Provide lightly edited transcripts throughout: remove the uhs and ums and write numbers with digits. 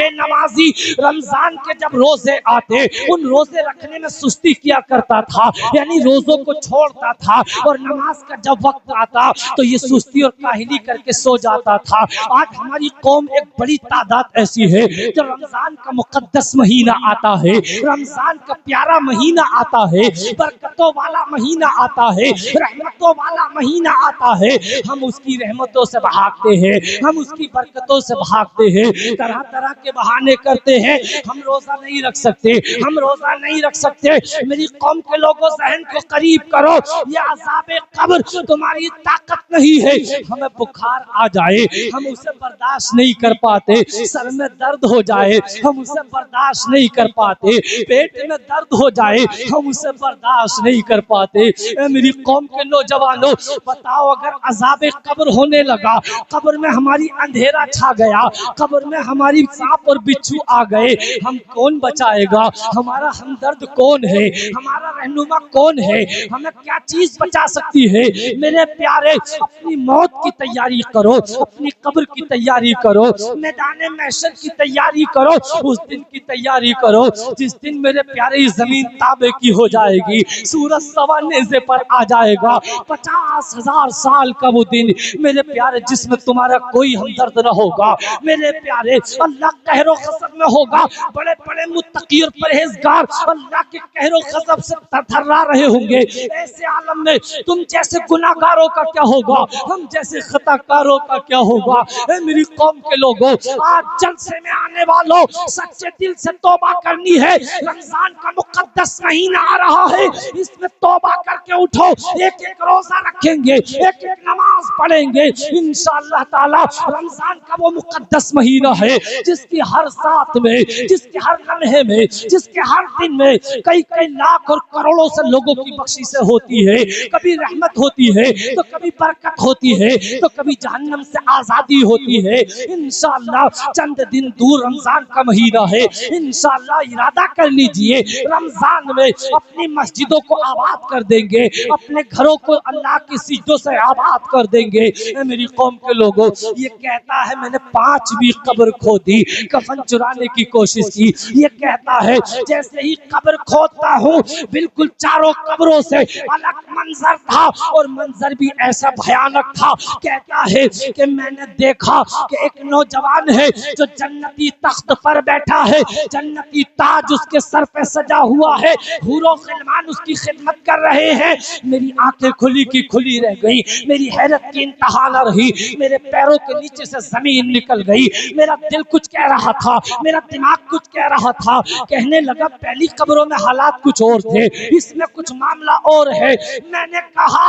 बेनमाजी रमजान के जब रोजे आते उन रोजे रखने में सुस्ती किया करता था, यानी रोजों को छोड़ता था, और नमाज का जब वक्त आता तो ये सुस्ती और काहिली करके सो जाता था। आज हमारी कौम एक बड़ी तादाद ऐसी है, जब रमजान का मुकद्दस महीना आता है, रमजान का प्यारा महीना आता है, बरकतों वाला महीना आता है, रहमतों वाला महीना आता है, हम उसकी रहमतों से भागते हैं, हम उसकी बरकतों से भागते हैं, तरह तरह के बहाने करते हैं। हम रोजा नहीं रख सकते, हम रोजा नहीं रख सकते। मेरी कौम के लोगों जहन को करीब करो, ये अज़ाबे कब्र तुम्हारी ताकत नहीं है। हमें बुखार आ जाए हम उसे बर्दाश्त नहीं कर पाते, सर में दर्द हो जाए हम उसे बर्दाश्त नहीं कर पाते, पेट में दर्द हो जाए हम उसे बर्दाश्त नहीं कर पाते। मेरी कौम के नौजवानों, बताओ अगर अज़ाबे कब्र होने लगा, कब्र में हमारी अंधेरा छा गया, कब्र में हमारी सांप और बिच्छू आ गए, हम कौन बचाएगा? हमारा हमदर्द कौन है? हमारा रहनुमा कौन है? हमें क्या चीज बचा सकती है? मेरे प्यारे, अपनी मौत की तैयारी करो, अपनी कब्र की तैयारी करो, मैदान महशर की तैयारी करो, उस दिन की तैयारी करो जिस दिन मेरे प्यारे जमीन ताबे की हो जाएगी, सूरज सवा नेज़े पर आ जाएगा। 50,000 साल का वो दिन मेरे प्यारे, जिसमें तुम्हारा कोई हमदर्द न होगा। मेरे प्यारे, अल्लाह कहरो खसब में होगा, बड़े बड़े मुत्तकी और परहेजगार अल्लाह के कहरो खसब से थर्रा रहे होंगे। ऐसे आलम में तुम जैसे गुनाहगारों का क्या होगा, हम जैसे खताकारों का क्या होगा? ए मेरी कौम के लोगों, आज जलसे में आने वालों, सच्चे दिल से तौबा करनी है। रमजान का मुकद्दस महीना आ रहा है, इसमें तौबा करके उठो, एक एक रोजा रखेंगे, एक एक नमाज पढ़ेंगे इंशाअल्लाह ताला। रमजान का वो मुकद्दस महीना है जिसकी हर साथ में, जिसके हर लम्हे में, जिसके हर दिन में कई कई लाख और करोड़ों से लोगों की बख्शिशें होती है। कभी रहमत होती है तो कभी बरकत होती है, तो कभी जहन्नम से आजादी होती है। इंशाअल्लाह चंद दिन दूर रमजान का महीना है, इंशाअल्लाह इरादा कर लीजिए, रमजान में अपनी मस्जिदों को आबाद कर देंगे, अपने घरों को अल्लाह की सिजदों से आबाद कर देंगे। मेरी कौम के लोगों, ये कहता है मैंने 5 भी कब्र खोदी, कफन चुराने की कोशिश की। ये कहता है जैसे ही कब्र खोदता हूँ, बिल्कुल चारों कब्रों से अलग मंजर था, और मंजर भी ऐसा भयानक था। कहता है कि मैंने देखा कि एक नौजवान है जो जन्नती तख्त पर बैठा है, जन्नती ताज उसके सर पे सजा हुआ है, हूरो खिलमान उसकी खिदमत कर रहे हैं। मेरी आंखें खुली की खुली रह गई, मेरी हैरत की इंतहा न रही, मेरे पैरों के नीचे से जमीन निकल गई। मेरा दिल कुछ कह रहा था, मेरा दिमाग कुछ कह रहा था। कहने लगा पहली कब्रों में हालात कुछ और थे, इसमें कुछ मामला और है। मैंने कहा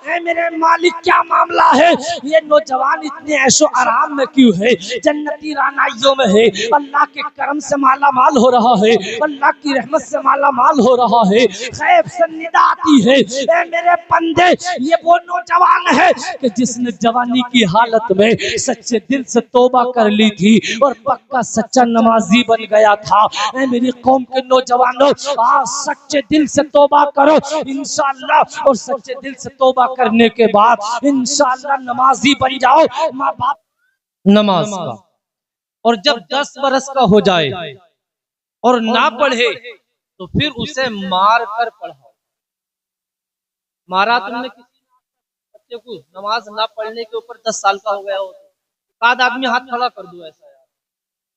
ऐ मेरे मालिक, क्या मामला है? ये नौजवान इतने ऐशो आराम में क्यों है? जन्नती रानाइयों में है, अल्लाह के करम से माला माल हो रहा है, अल्लाह की रहमत से माला माल हो रहा है। खैब से निदा आती है, ऐ मेरे बंदे, ये वो नौजवान है कि जिसने जवानी की हालत में सच्चे दिल से तौबा कर ली थी और पक्का सच्चा नमाजी बन गया था। ऐ मेरी कौम के नौजवानों, आज सच्चे दिल से तौबा करो इंशाअल्लाह, और सच्चे दिल से तौबा करने के बाद इंशाअल्लाह नमाजी बन जाओ। माँ बाप नमाज का, और जब 10 बरस का हो जाए और ना पढ़े तो फिर उसे मार कर पढ़ाओ। मारा तुमने किसी बच्चे को नमाज ना पढ़ने के ऊपर 10 साल का हो गया हो, एक आदमी हाथ खड़ा कर दो ऐसा यार,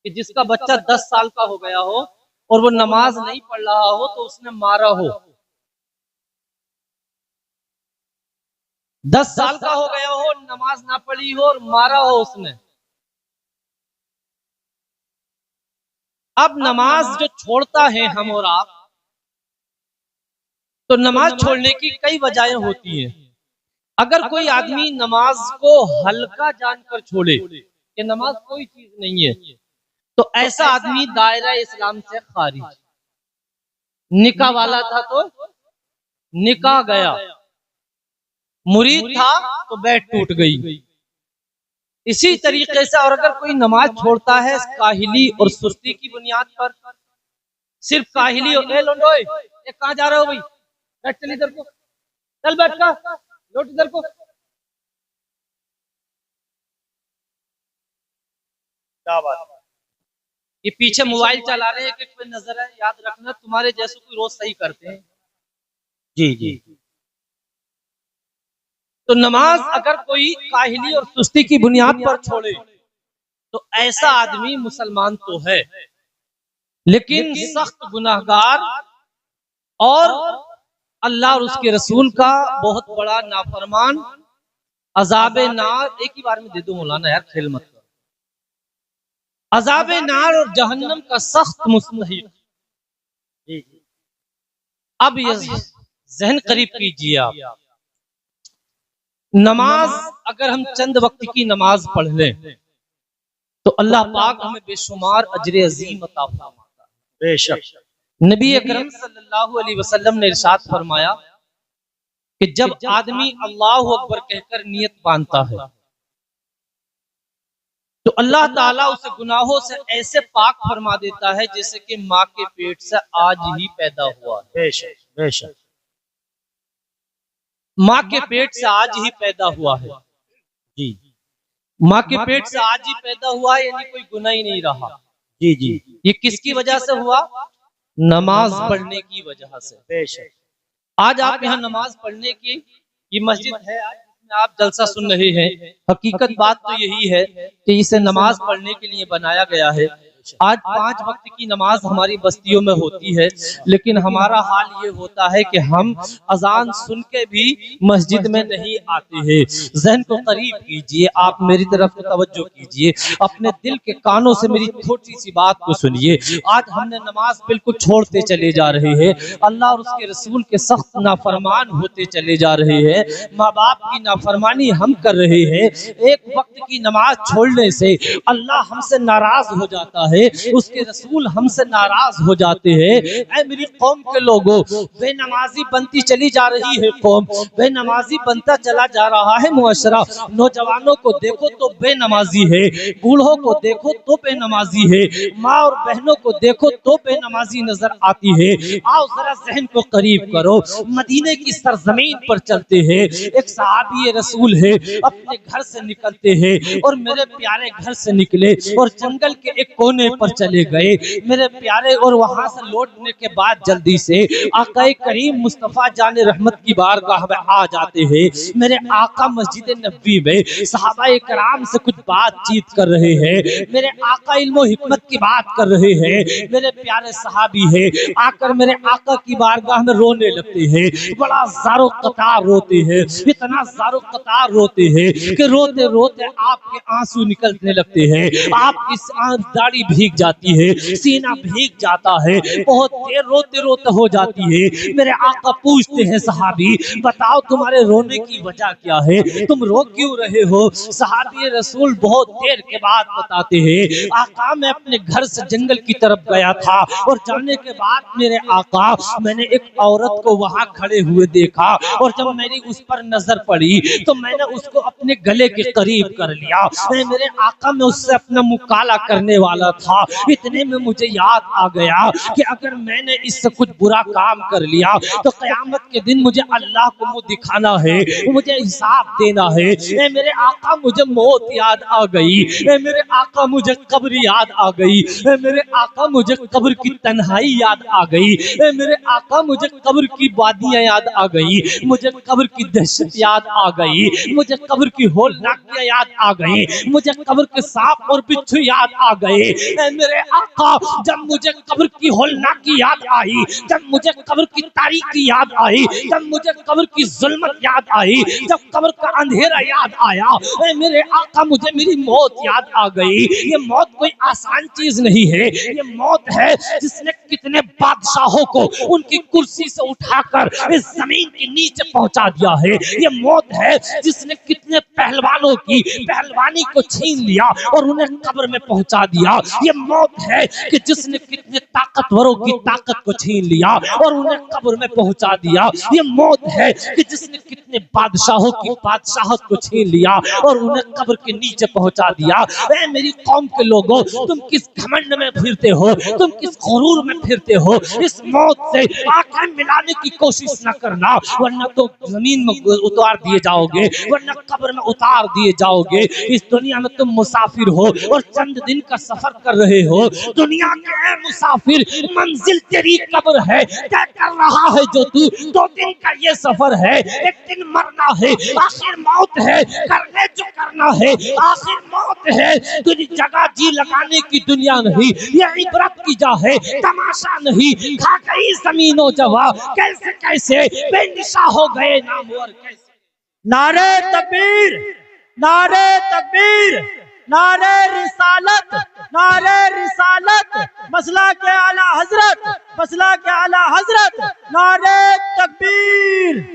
कि जिसका बच्चा 10 साल का हो गया हो और वो नमाज नहीं पढ़ रहा हो तो उसने मारा हो। 10 साल का हो गया हो, नमाज ना पढ़ी हो और मारा हो उसने। अब नमाज जो छोड़ता है हम और आप, तो नमाज छोड़ने की कई वजहें होती हैं। अगर कोई आदमी नमाज को हल्का जानकर छोड़े कि नमाज कोई चीज नहीं है, तो ऐसा आदमी दायरा इस्लाम से खारिज। निकाह वाला था तो निकाह गया, मुरीद था तो बैठ टूट गई। इसी तरीके से और अगर कोई नमाज छोड़ता है काहिली और सुस्ती की बुनियाद पर, सिर्फ काहिली और लोंडोए कहाँ जा रहे हो भाई, बैठ चल इधर को, चल बैठ का लौट इधर को, क्या बात। ये पीछे मोबाइल चला रहे हैं कि कोई नजर है, याद रखना तुम्हारे जैसे कोई रोज सही करते हैं। जी जी। तो नमाज अगर कोई काहिली और सुस्ती की बुनियाद पर छोड़े तो ऐसा आदमी मुसलमान तो है, लेकिन सख्त गुनाहगार और अल्लाह और उसके रसूल का बहुत बड़ा नाफरमान, अजाब नार। एक ही बार में दे दो मौलाना, यार खेल मत करो। अजाब नार और जहन्नम का सख्त मुस्तहिक। अब ये जहन करीब कीजिए आप, नमाज अगर हम चंद वक्त की नमाज पढ़ लें तो अल्लाह पाक हमें बेशुमार अजर अजीम अता फरमाता है। बेशक नबी अकरम सल्लल्लाहु अलैहि वसल्लम ने इरशाद फरमाया कि जब आदमी अल्लाहु अकबर कहकर नियत बांधता है तो अल्लाह ताला उसे गुनाहों से ऐसे पाक फरमा देता है जैसे कि माँ के पेट से आज ही पैदा हुआ है। बेशक बेशक माँ के पेट से आज ही पैदा हुआ है। जी, माँ के पेट से आज ही पैदा हुआ है, यानी कोई गुनाह ही नहीं रहा। जी जी। ये किसकी वजह से हुआ? नमाज पढ़ने की वजह से। बेशक आज आप यहाँ नमाज पढ़ने की ये मस्जिद है, आज जिसमें आप जलसा सुन रहे हैं, हकीकत बात तो यही है कि इसे नमाज पढ़ने के लिए बनाया गया है। आज 5 वक्त की नमाज हमारी बस्तियों में होती है, लेकिन हमारा हाल ये होता है कि हम अजान सुन के भी मस्जिद में नहीं आते हैं। जहन को करीब कीजिए, आप मेरी तरफ तवज्जो कीजिए, अपने दिल के कानों से मेरी छोटी सी बात को सुनिए। आज हमने नमाज बिल्कुल छोड़ते चले जा रहे हैं, अल्लाह और उसके रसूल के सख्त नाफरमान होते चले जा रहे हैं, माँ बाप की नाफरमानी हम कर रहे हैं। एक वक्त की नमाज छोड़ने से अल्लाह हमसे नाराज हो जाता है, उसके रसूल हमसे नाराज हो जाते हैं। ऐ मेरी कौम के लोगों, बेनमाजी बनती चली जा रही है कौम, बेनमाजी बनता चला जा रहा है मुआशरा। नौजवानों को देखो तो बेनमाजी है, बूढ़ों को देखो तो बेनमाजी है, माँ और बहनों को देखो तो बेनमाजी नजर आती है। आओ जरा जहन को करीब करो, मदीने की सरजमीन पर चलते हैं। एक सहाबी रसूल है, अपने घर से निकलते हैं और मेरे प्यारे घर से निकले और जंगल के एक कोने पर चले गए मेरे प्यारे, और वहां से लौटने के बाद जल्दी से आका करीम मुस्तफा जाने रहमत की बारगाह में आ जाते हैं। मेरे आका मस्जिद नबवी में सहाबाए कराम से कुछ बातचीत कर रहे हैं, मेरे आका इल्म हिकमत की बात कर रहे हैं। मेरे प्यारे सहाबी है आकर मेरे आका की बारगाह में रोने लगते हैं, बड़ा ज़ारो कतार रोते हैं, इतना ज़ारो कतार रोते हैं कि रोते रोते आपके आंसू निकलने लगते हैं, आपकी दाढ़ी भीग जाती है, सीना भीग जाता है, बहुत देर रोते रोते हो जाती है। मेरे आका पूछते हैं सहाबी, बताओ तुम्हारे रोने की वजह क्या है, तुम रो क्यों रहे हो? सहाबी रसूल बहुत देर के बाद बताते हैं, आका मैं अपने घर से जंगल की तरफ गया था और जाने के बाद मेरे आका मैंने एक औरत को वहां खड़े हुए देखा और जब मेरी उस पर नजर पड़ी तो मैंने उसको अपने गले के करीब कर लिया। मेरे आका मैं उससे अपना मुकाला करने वाला था, इतने में मुझे याद आ गया कि अगर मैंने इससे कुछ बुरा काम कर लिया तो कयामत के दिन मुझे अल्लाह को मुंह दिखाना है, मुझे हिसाब देना है। मेरे आका मुझे मौत याद आ गई, मेरे आका मुझे कब्र याद आ गई, मेरे आका मुझे कब्र की तन्हाई याद आ गई, मेरे आका मुझे कब्र की वादियां याद आ गई, मुझे कब्र की दहशत याद आ गई, मुझे कब्र की होलनाकियां याद आ गई, मुझे कब्र के सांप और बिच्छू याद आ गए। मेरे आका जब मुझे कब्र की होलनाकी याद आई, जब मुझे कब्र की तारीकी याद आई, जब मुझे कब्र की जुल्मत याद आई, जब कब्र का अंधेरा याद आया, मेरे आका मुझे मेरी मौत याद आ गई। ये मौत कोई आसान चीज नहीं है, ये मौत है जिसने कितने बादशाहों को उनकी कुर्सी से उठाकर इस जमीन के नीचे पहुंचा दिया है। ये मौत है जिसने कितने पहलवानों की पहलवानी को छीन लिया और उन्हें कब्र में पहुंचा दिया। ये मौत है कि जिसने कितने ताकतवरों की ताकत को छीन लिया और उन्हें कब्र में पहुंचा दिया। ये मौत है कि जिसने कितने बादशाहों की बादशाहत को छीन लिया और उन्हें कब्र के नीचे पहुंचा दिया। ऐ मेरी कौम के लोगों, तुम किस घमंड में फिरते हो, तुम किस गुरूर में फिरते हो? इस मौत से आंखें मिलाने की कोशिश न करना, वरना तो जमीन में उतार दिए जाओगे, वरना कब्र में उतार दिए जाओगे। इस दुनिया में तुम मुसाफिर हो और चंद दिन का सफर कर रहे हो। दुनिया के ए मुसाफिर, मंजिल तेरी कब्र है, तय कर रहा है जो तू। 2 दिन का ये सफर है, एक दिन मरना है, आखिर मौत है, कर ले जो करना है, आखिर मौत है। तुझे जगह जी लगाने की दुनिया नहीं, ये इबरत की जा है, तमाशा नहीं। खा गई जमीनो जवा, कैसे कैसे बेनिशा हो गए नामवर कैसे। नारे तकबीर, नारे तकबीर, नारे रिसालत, नारे रिसालत, मसला के आला हजरत, मसला के आला हजरत, नारे तकबीर।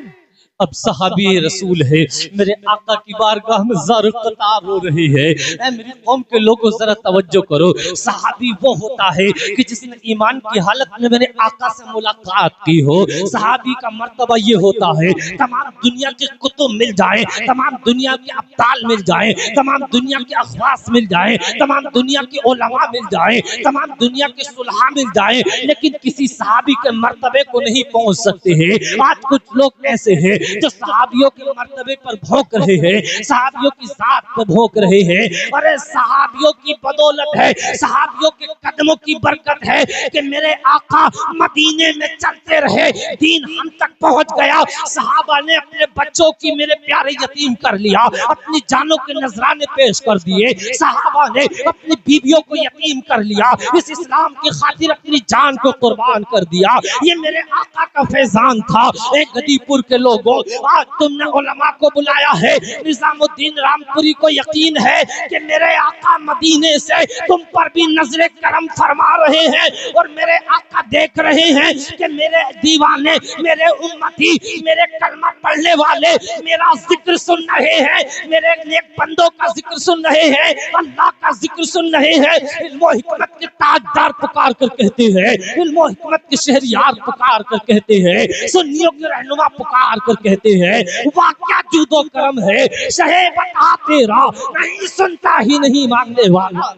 अब सहाबी रसूल है, मेरे आका की बारगाह में ज़र कतार हो रही है। ऐ मेरी कौम के लोगों जरा तवज्जो करो। सहाबी वो होता है कि जिसने ईमान की हालत में मेरे आका से मुलाकात की हो। सहाबी का मर्तबा ये होता है, तमाम दुनिया के कुतुब मिल जाए, तमाम दुनिया के अब्ताल मिल जाए, तमाम दुनिया के अखवास मिल जाए, तमाम दुनिया के उलमा मिल जाए, तमाम दुनिया के सुलहा मिल जाए, लेकिन किसी सहाबी के मर्तबे को नहीं पहुंच सकते हैं। आज कुछ लोग ऐसे हैं जो सहाबियों के मर्तबे पर भौंक रहे हैं, सहाबियों की जात पर भौंक रहे हैं। अरे सहाबियों की बदौलत है, सहाबियों के कदमों की बरकत है कि मेरे आका मदीने में चलते रहे, दीन हम तक पहुंच गया। सहाबा ने अपने बच्चों की मेरे प्यारे यतीम कर लिया, अपनी जानों के नजराने पेश कर दिए। सहाबा ने अपनी बीवियों को यतीम कर लिया, इस इस्लाम की खातिर अपनी जान को कुर्बान कर दिया। ये मेरे आका का फैजान था। एक गदीपुर के लोगों, आज तुमने उलमा को बुलाया है, निजामुद्दीन रामपुरी को यकीन है कि मेरे आका मदीने से तुम पर भी नजरे करम फरमा रहे हैं, और मेरे आका देख रहे हैं कि मेरे दीवाने, मेरे उम्मती, मेरे कलमा पढ़ने वाले मेरा जिक्र सुन रहे हैं, मेरे नेक बंदों का जिक्र सुन रहे हैं, अल्लाह का जिक्र सुन रहे हैं। इल्म और हिकमत के ताजदार पुकार कर कहते हैं, इल्म और हिकमत के शहरियार पुकार कर कहते हैं, सुन्नियों के रहनुमा पुकार कर कहते हैं, वाह क्या जूदो करम है, शहे बता तेरा नहीं सुनता ही नहीं मांगने वाला।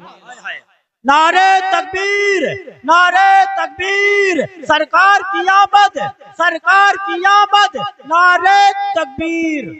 नारे तकबीर, नारे तकबीर, सरकार की आमद, सरकार की आमद, नारे तकबीर।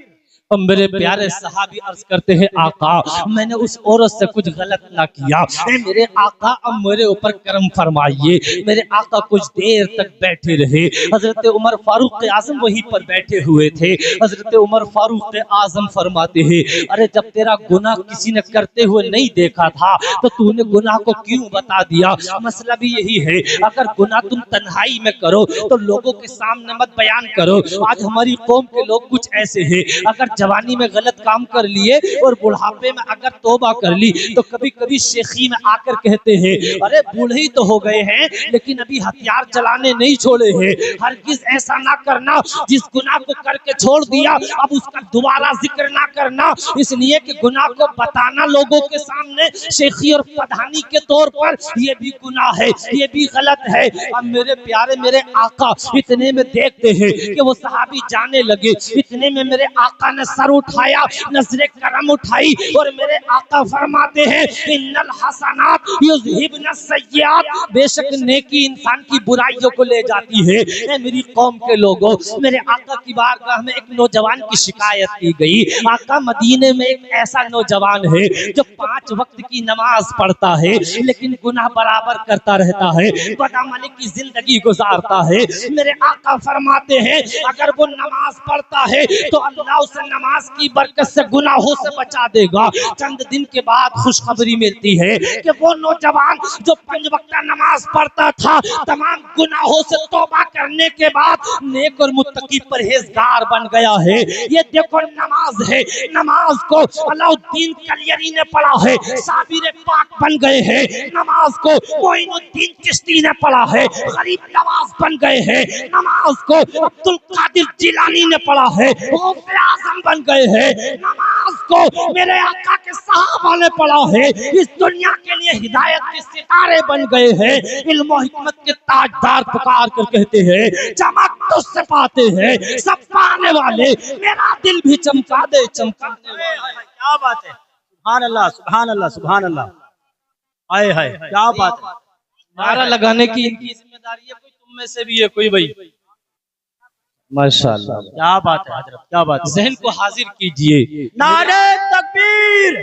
अब मेरे प्यारे सहाबी अर्ज करते हैं, आका मैंने उस औरत से कुछ गलत ना किया, मेरे आका अब मेरे ऊपर करम फरमाइए। मेरे आका कुछ देर तक बैठे रहे। हजरत उमर फारूक आजम वहीं पर बैठे हुए थे। हजरत उमर फारूक आजम फरमाते हैं, अरे जब तेरा गुनाह किसी ने करते हुए नहीं देखा था तो तूने गुनाह को क्यों बता दिया। मसला भी यही है, अगर गुनाह तुम तन्हाई में करो तो लोगों के सामने मत बयान करो। आज हमारी कौम के लोग कुछ ऐसे हैं, अगर जवानी में गलत काम कर लिए और बुढ़ापे में अगर तौबा कर ली तो कभी कभी शेखी में आकर कहते हैं, अरे बूढ़े ही तो हो गए हैं लेकिन अभी हथियार चलाने नहीं छोड़े हैं। हरगिज ऐसा ना करना, जिस गुनाह को करके छोड़ दिया अब उसका दोबारा जिक्र ना करना, इसलिए कि गुनाह को बताना लोगों के सामने शेखी और प्रधानी के तौर पर ये भी गुनाह है, ये भी गलत है। अब मेरे प्यारे मेरे आका इतने में देखते हैं कि वो सहाबी जाने लगे, इतने में मेरे आका ने सर उठाया, नजरे करम उठाई और मेरे आका फरमाते हैं, इन्नल हसनात युज़हिबन सय्यात, बेशक नेकी इंसान की बुराइयों को ले जाती है। ए मेरी कौम के लोगों, मेरे आका की बारगाह में एक नौजवान की शिकायत की गई। आका मदीने में एक ऐसा नौजवान है जो 5 वक्त की नमाज पढ़ता है लेकिन गुनाह बराबर करता रहता है, बदअमली की जिंदगी गुजारता है। मेरे आका फरमाते हैं, अगर वो नमाज पढ़ता है तो अल्लाह उसे नमाज की बरकत से गुनाहों से बचा देगा। चंद दिन के बाद खुशखबरी मिलती है कि वो नौजवान जो 5 वक्त नमाज पढ़ता था, तमाम गुनाहों से तौबा करने के बाद नेक और मुत्तकी परहेजगार बन गया है। ये देखो नमाज है, नमाज को अलाउद्दीन कलियरी ने पढ़ा है, साबिर पाक बन गए हैं। नमाज को मोइनुद्दीन चिश्ती ने पढ़ा है, गरीब नवाज बन गए हैं। नमाज को अब्दुल कादिर जिलानी ने पढ़ा है, वो आजम बन गए हैं। नमाज को मेरे आका के सहाबा ने पढ़ा है, इस दुनिया के लिए हिदायत के सितारे बन गए हैं। इल्म और हिकमत के ताजदार पुकार कर कहते हैं, चमक तुझसे पाते हैं सब पाने वाले, मेरा दिल भी चमका दे चमकाने वाले। क्या बात है, सुभान अल्लाह, सुभान अल्लाह, सुभान अल्लाह। आए हाय क्या बात है। नारा लगाने की इनकी जिम्मेदारी है, कोई तुम में से भी है कोई भाई? माशाअल्लाह, क्या बात है हजरत, क्या बात है। जहन को हाजिर कीजिए। नारे तकबीर,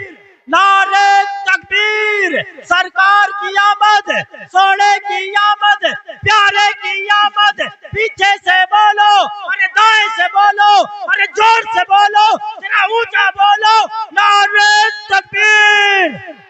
नारे तकबीर, सरकार की आमद, सोने की आमद, प्यारे की आमद। पीछे से बोलो, अरे दाएं से बोलो, अरे जोर से बोलो, जरा ऊंचा बोलो, नारे तकबीर।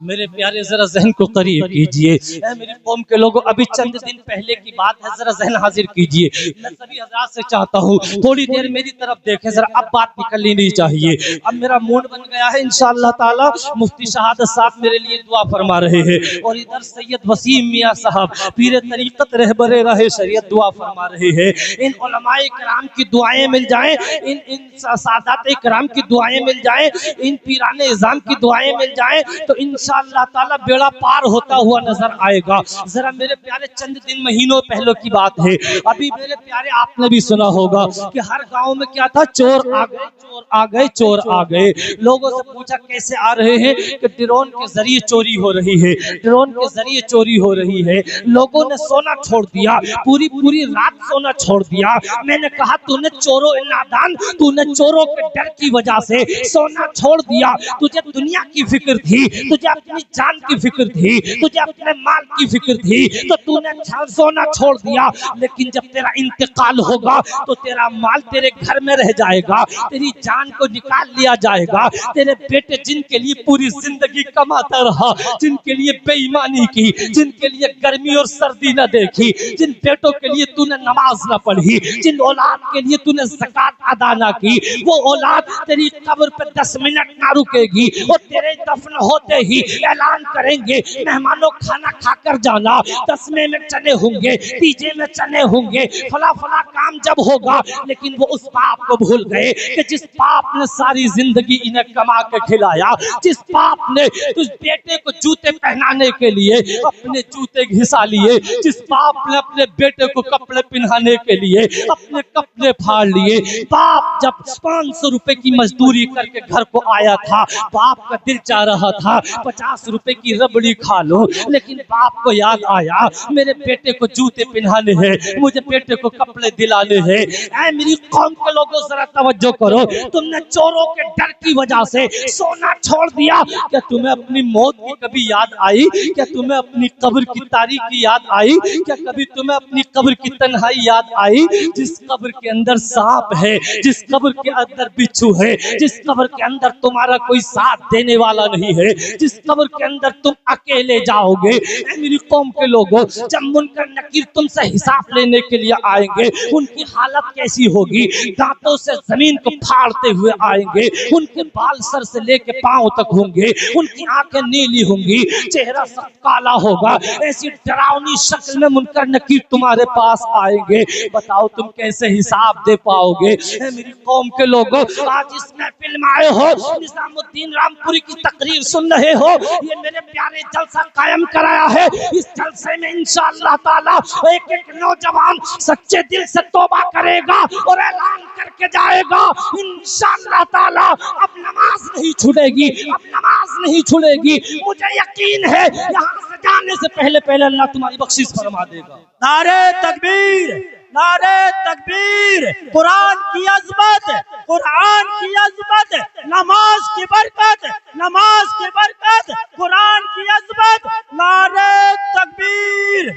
मेरे प्यारे जरा जहन को करीब कीजिए। ऐ मेरी कौम के लोगों, अभी चंद दिन पहले की बात है, जरा जहन हाजिर कीजिए। मैं सभी हजरात से चाहता हूँ थोड़ी देर मेरी तरफ देखें जरा, अब बात निकलनी नहीं चाहिए। अब मेरा मूड बन गया है इंशाअल्लाह ताला। मुफ्ती शहादत साहब मेरे लिए दुआ फरमा रहे हैं और इधर सैयद वसीम मियाँ साहब पीर तरीकत रहबरे रहे शरीयत दुआ फरमा रहे हैं। इन उलमाए किराम की दुआएं मिल जाएं, इन सादात किराम की दुआएं मिल जाएं, इन पीराने इज़ाम की दुआएं मिल जाएं तो इंशाअल्लाह ताला बेड़ा पार होता हुआ नजर आएगा। जरा मेरे प्यारे चंद दिन महीनों पहले की बात है, अभी मेरे प्यारे आपने भी सुना होगा कि हर गांव में क्या था, चोर आ गए, चोर आ गए, चोर आ गए। लोगों से पूछा कैसे आ रहे हैं, कि ड्रोन के जरिए चोरी हो रही है, ड्रोन के जरिए चोरी हो रही है। लोगों ने सोना छोड़ दिया, पूरी पूरी रात सोना छोड़ दिया। मैंने कहा तूने चोरों नादान, तूने चोरों के डर की वजह से सोना छोड़ दिया। तुझे दुनिया की फिक्र थी, तुझे अपनी जान की फिक्र थी, तुझे अपने माल की फिक्र थी, तो तूने सोना छोड़ दिया। लेकिन जब तेरा इंतकाल होगा तो तेरा माल तेरे घर में रह जाएगा, तेरी जान को निकाल लिया जाएगा। तेरे बेटे जिनके लिए पूरी जिंदगी कमाता रहा, जिनके लिए बेईमानी की, जिनके लिए गर्मी और सर्दी न देखी, जिन बेटों के लिए तूने नमाज न पढ़ी, जिन औलाद के लिए तूने ज़कात अदा ना की, वो औलाद तेरी कब्र पे 10 मिनट ना रुकेगी और तेरे दफन होते ही ऐलान करेंगे मेहमानों खाना खाकर जाना। 10वें में चने होंगे, 3जे में चने होंगे, फला फला काम जब होगा। लेकिन वो उस बाप को भूल गए कि जिस बाप ने सारी जिंदगी इन्हें कमा के खिलाया, जिस बाप ने उस बेटे को जूते पहनाने के लिए अपने जूते घिसा लिए, जिस बाप ने अपने बेटे को कपड़े पहनाने के लिए अपने कपड़े फाड़ लिए। बाप जब 500 रुपए की मजदूरी करके घर को आया था, बाप का दिल चाह रहा था 50 रुपए की रबड़ी खा लो, लेकिन बाप को याद आया मेरे बेटे को जूते पहनाने हैं, मुझे बेटे को कपड़े दिलाने हैं। ऐ मेरी कौम के लोगों जरा तवज्जो करो, तुमने चोरों के डर की वजह से सोना छोड़ दिया। क्या तुम्हें अपनी मौत की कभी याद आई? क्या तुम्हें अपनी कब्र की तारीकी याद आई? क्या कभी तुम्हें अपनी कब्र की तन्हाई याद आई? जिस कब्र के अंदर सांप है, जिस कब्र के अंदर बिच्छू है, जिस कब्र के अंदर तुम्हारा कोई साथ देने वाला नहीं है, जिस कब्र के अंदर तुम अकेले जाओगे। मेरी कौम के लोगों, जब मुनकर नकीर तुमसे हिसाब लेने के लिए आएंगे, उनकी हालत कैसी होगी? दांतों से जमीन को फाड़ते हुए आएंगे, उनके बाल सर से लेके पांव तक होंगे, उनकी आंखें नीली होंगी, चेहरा सब काला होगा। ऐसी डरावनी शक्ल में मुनकर नकीर तुम्हारे पास आएंगे। बताओ तुम कैसे हिसाब दे पाओगे? मेरी कौम के लोगों, आज इस महफिल में आए हो, निजामुद्दीन रामपुरी की तकरीर सुन रहे हो, ये मेरे प्यारे जलसा कायम कराया है। इस जलसे में इंशाअल्लाह ताला एक एक नौजवान सच्चे दिल से तौबा करेगा और ऐलान करके जाएगा इंशाअल्लाह ताला अब नमाज नहीं छूटेगी, अब नमाज नहीं छूटेगी। मुझे यकीन है यहाँ से जाने से पहले पहले अल्लाह तुम्हारी बख्शिश फरमा देगा। नारे तकबीर, नारे तकबीर। कुरान की अजमत, कुरान की अजमत, नमाज की बरकत, नमाज की बरकत, कुरान की अजमत, नारे तकबीर।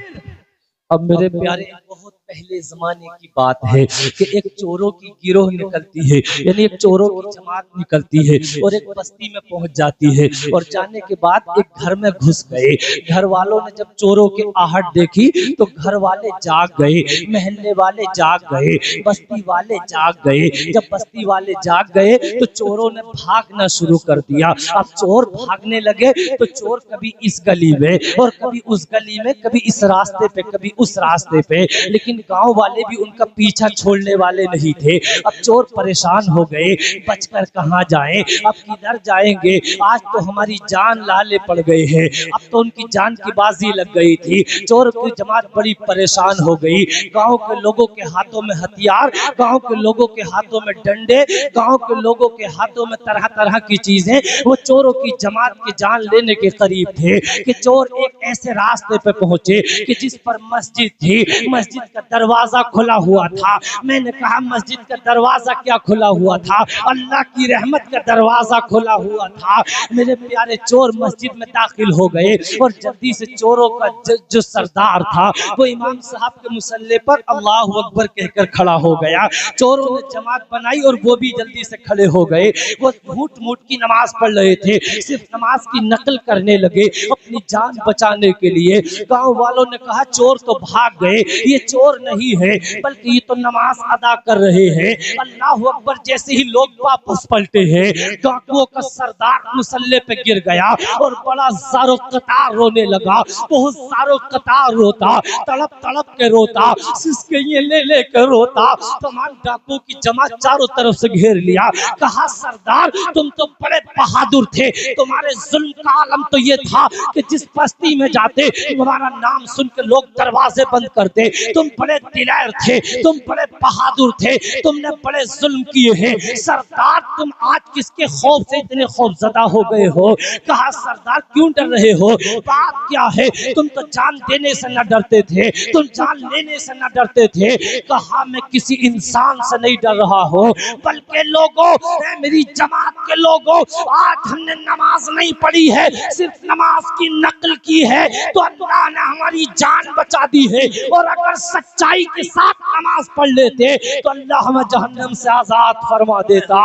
अब मेरे प्यारे, बहुत पहले जमाने की बात है कि एक चोरों की गिरोह निकलती है, यानी एक चोरों की जमात निकलती है और एक बस्ती में पहुंच जाती है। और जाने के बाद एक घर में घुस गए। घर वालों ने जब चोरों की आहट देखी तो घर वाले जाग गए, महल्ले वाले जाग गए, बस्ती वाले जाग गए। जब बस्ती वाले जाग गए तो चोरों ने भागना शुरू कर दिया। अब चोर भागने लगे तो चोर कभी इस गली में और कभी उस गली में, कभी इस रास्ते पे, कभी उस रास्ते पे, लेकिन गांव वाले भी उनका पीछा छोड़ने वाले नहीं थे। अब चोर परेशान हो गए, बचकर कहां जाएं, अब किधर जाएंगे? आज तो हमारी जान लाले पड़ गए हैं, अब तो उनकी जान की बाजी लग गई थी। चोर की जमात बड़ी परेशान हो गई। गांव के लोगों के हाथों में हथियार, गांव के लोगों के हाथों में डंडे, गांव के लोगों के हाथों में तरह तरह की चीजें। वो चोरों की जमात की जान लेने के करीब थे कि चोर एक ऐसे रास्ते पे पहुंचे कि जिस पर मस्जिद थी। मस्जिद का दरवाजा खुला हुआ था। मैंने कहा मस्जिद का दरवाजा क्या खुला हुआ था, अल्लाह की रहमत का दरवाजा खुला हुआ था। मेरे प्यारे चोर मस्जिद में दाखिल हो गए और जल्दी से चोरों का जो सरदार था वो इमाम साहब के मुसल्ले पर अल्लाह अकबर कहकर खड़ा हो गया। चोरों ने जमात बनाई और वो भी जल्दी से खड़े हो गए। वो मूठ मूठ की नमाज पढ़ रहे थे, सिर्फ नमाज की नकल करने लगे अपनी जान बचाने के लिए। गांव वालों ने कहा चोर तो भाग गए, ये चोर नहीं है बल्कि ये तो नमाज अदा कर रहे हैं। अल्लाह अकबर जैसे ही लोग वापस पलटे हैं, डाकुओं का सरदार मुसल्ले पे गिर गया और बड़ा ज़ारो कतार रोने लगा। बहुत ज़ारो कतार रोता, तड़प तड़प के रोता, सिसके ये ले कर रोता। तमाम डाकुओं की जमात चारों तरफ से घेर लिया। कहा सरदार तुम तो बड़े बहादुर थे, तुम्हारे जुल्म का आलम तो ये था कि जिस बस्ती में जाते तुम्हारा नाम सुन के लोग दरवाजे बंद करते। तुम बड़े दिलेर थे, तुम बड़े बहादुर थे, तुमने बड़े जुल्म किए हैं। सरदार तुम आज किसके खौफ से इतने खौफजदा हो गए हो? कहा सरदार क्यों डर रहे हो, बात क्या है? तुम तो जान देने से न डरते थे, तुम जान लेने से न डरते थे। कहा मैं किसी इंसान से नहीं डर रहा हूँ, बल्कि लोगों, मेरी जमात के लोगों, आज हमने नमाज नहीं पढ़ी है, सिर्फ नमाज की नकल की है तो अल्लाह ने हमारी जान बचा दी है। और अगर सच्चाई के साथ नमाज पढ़ लेते तो अल्लाह हमें जहन्नम से आजाद फरमा देता।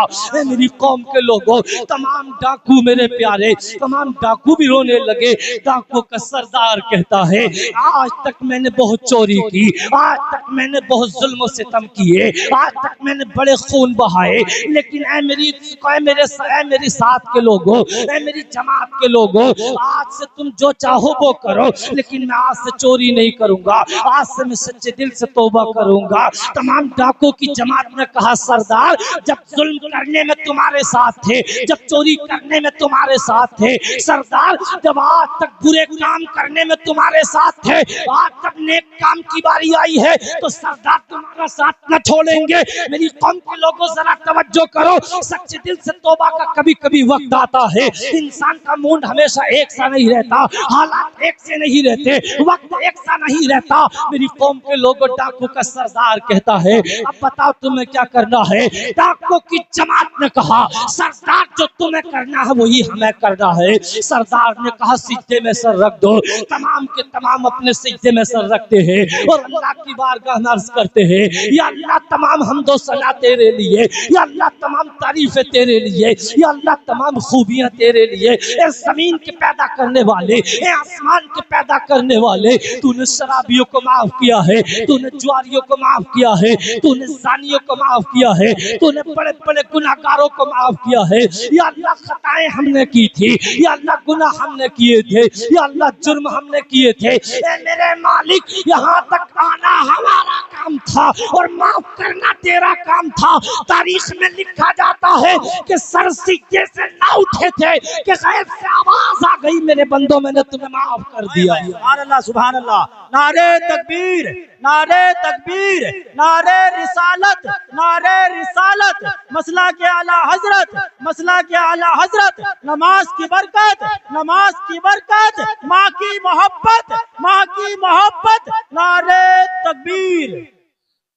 मेरी कौम के लोगों, तमाम डाकू मेरे प्यारे, तमाम डाकू भी रोने लगे। डाकू का सरदार कहता है आज तक मैंने बहुत चोरी की, आज तक मैंने बहुत जुल्म सितम किए, आज तक मैंने बड़े खून बहाए, लेकिन मेरे साथ के लोगों, मेरी जमात के लोगों, आज से तुम जो चाहो वो करो, लेकिन मैं आज से चोरी नहीं करूंगा, आज से मैं सच्चे दिल से तौबा करूंगा। तमाम डाकों की जमात ने कहा सरदार जब जुल्म करने में तुम्हारे साथ थे, जब चोरी करने में तुम्हारे साथ थे, सरदार जब आज तक बुरे काम करने में तुम्हारे साथ थे, आज तक नेक काम की बारी आई है तो सरदार तुम्हारा साथ न छोड़ेंगे। मेरी कौम के लोगों जरा तवज्जो करो, सच्चे दिल से तौबा का कभी कभी वक्त आता है। इंसान का मूड हमेशा एक सा नहीं रहता, हालात एक से नहीं रहते, वक्त एक सा नहीं रहता। मेरी कौम के लोगों, डाकू का सरदार कहता है अब बताओ तुम्हें क्या करना है? डाकू की जमात ने कहा सरदार जो तुम्हें करना है वही हमें करना है। सरदार ने कहा सिजदे में सर रख दो। तमाम के तमाम अपने सिजदे में सर रखते हैं और अल्लाह की बारगाह में अर्ज करते हैं या अल्लाह तमाम हमदो सना तेरे लिए, या अल्लाह तमाम तारीफें तेरे लिए, या अल्लाह तमाम खूबियां तेरे लिए। ए जमीन के पैदा करने वाले, ए आसमान के पैदा करने वाले, तूने शराबियों को माफ किया है, तूने जुआरियों को माफ किया है, तूने जानियों को माफ किया है, तूने बड़े बड़े गुनाहगारों को माफ किया है। या अल्लाह खताएं हमने की थी, या अल्लाह गुनाह हमने किए थे, या अल्लाह जुर्म हमने किए थे। ए मेरे मालिक यहाँ तक आना हमारा काम था और माफ करना तेरा काम था। तारीख में लिखा जाता है कि सर सिक्के से ना उठे थे कि गैब से आवाज आ गई मेरे बंदों मैंने तुम्हें माफ कर दिया। सुभान अल्लाह, सुभान अल्लाह। नारे तकबीर, नारे तकबीर, नारे रिसालत, नारे रिसालत, मसला के आला हजरत, मसला के आला हजरत। नमाज की बरकत, नमाज की बरकत, माँ की मोहब्बत, माँ की मोहब्बत। नारे तकबीर।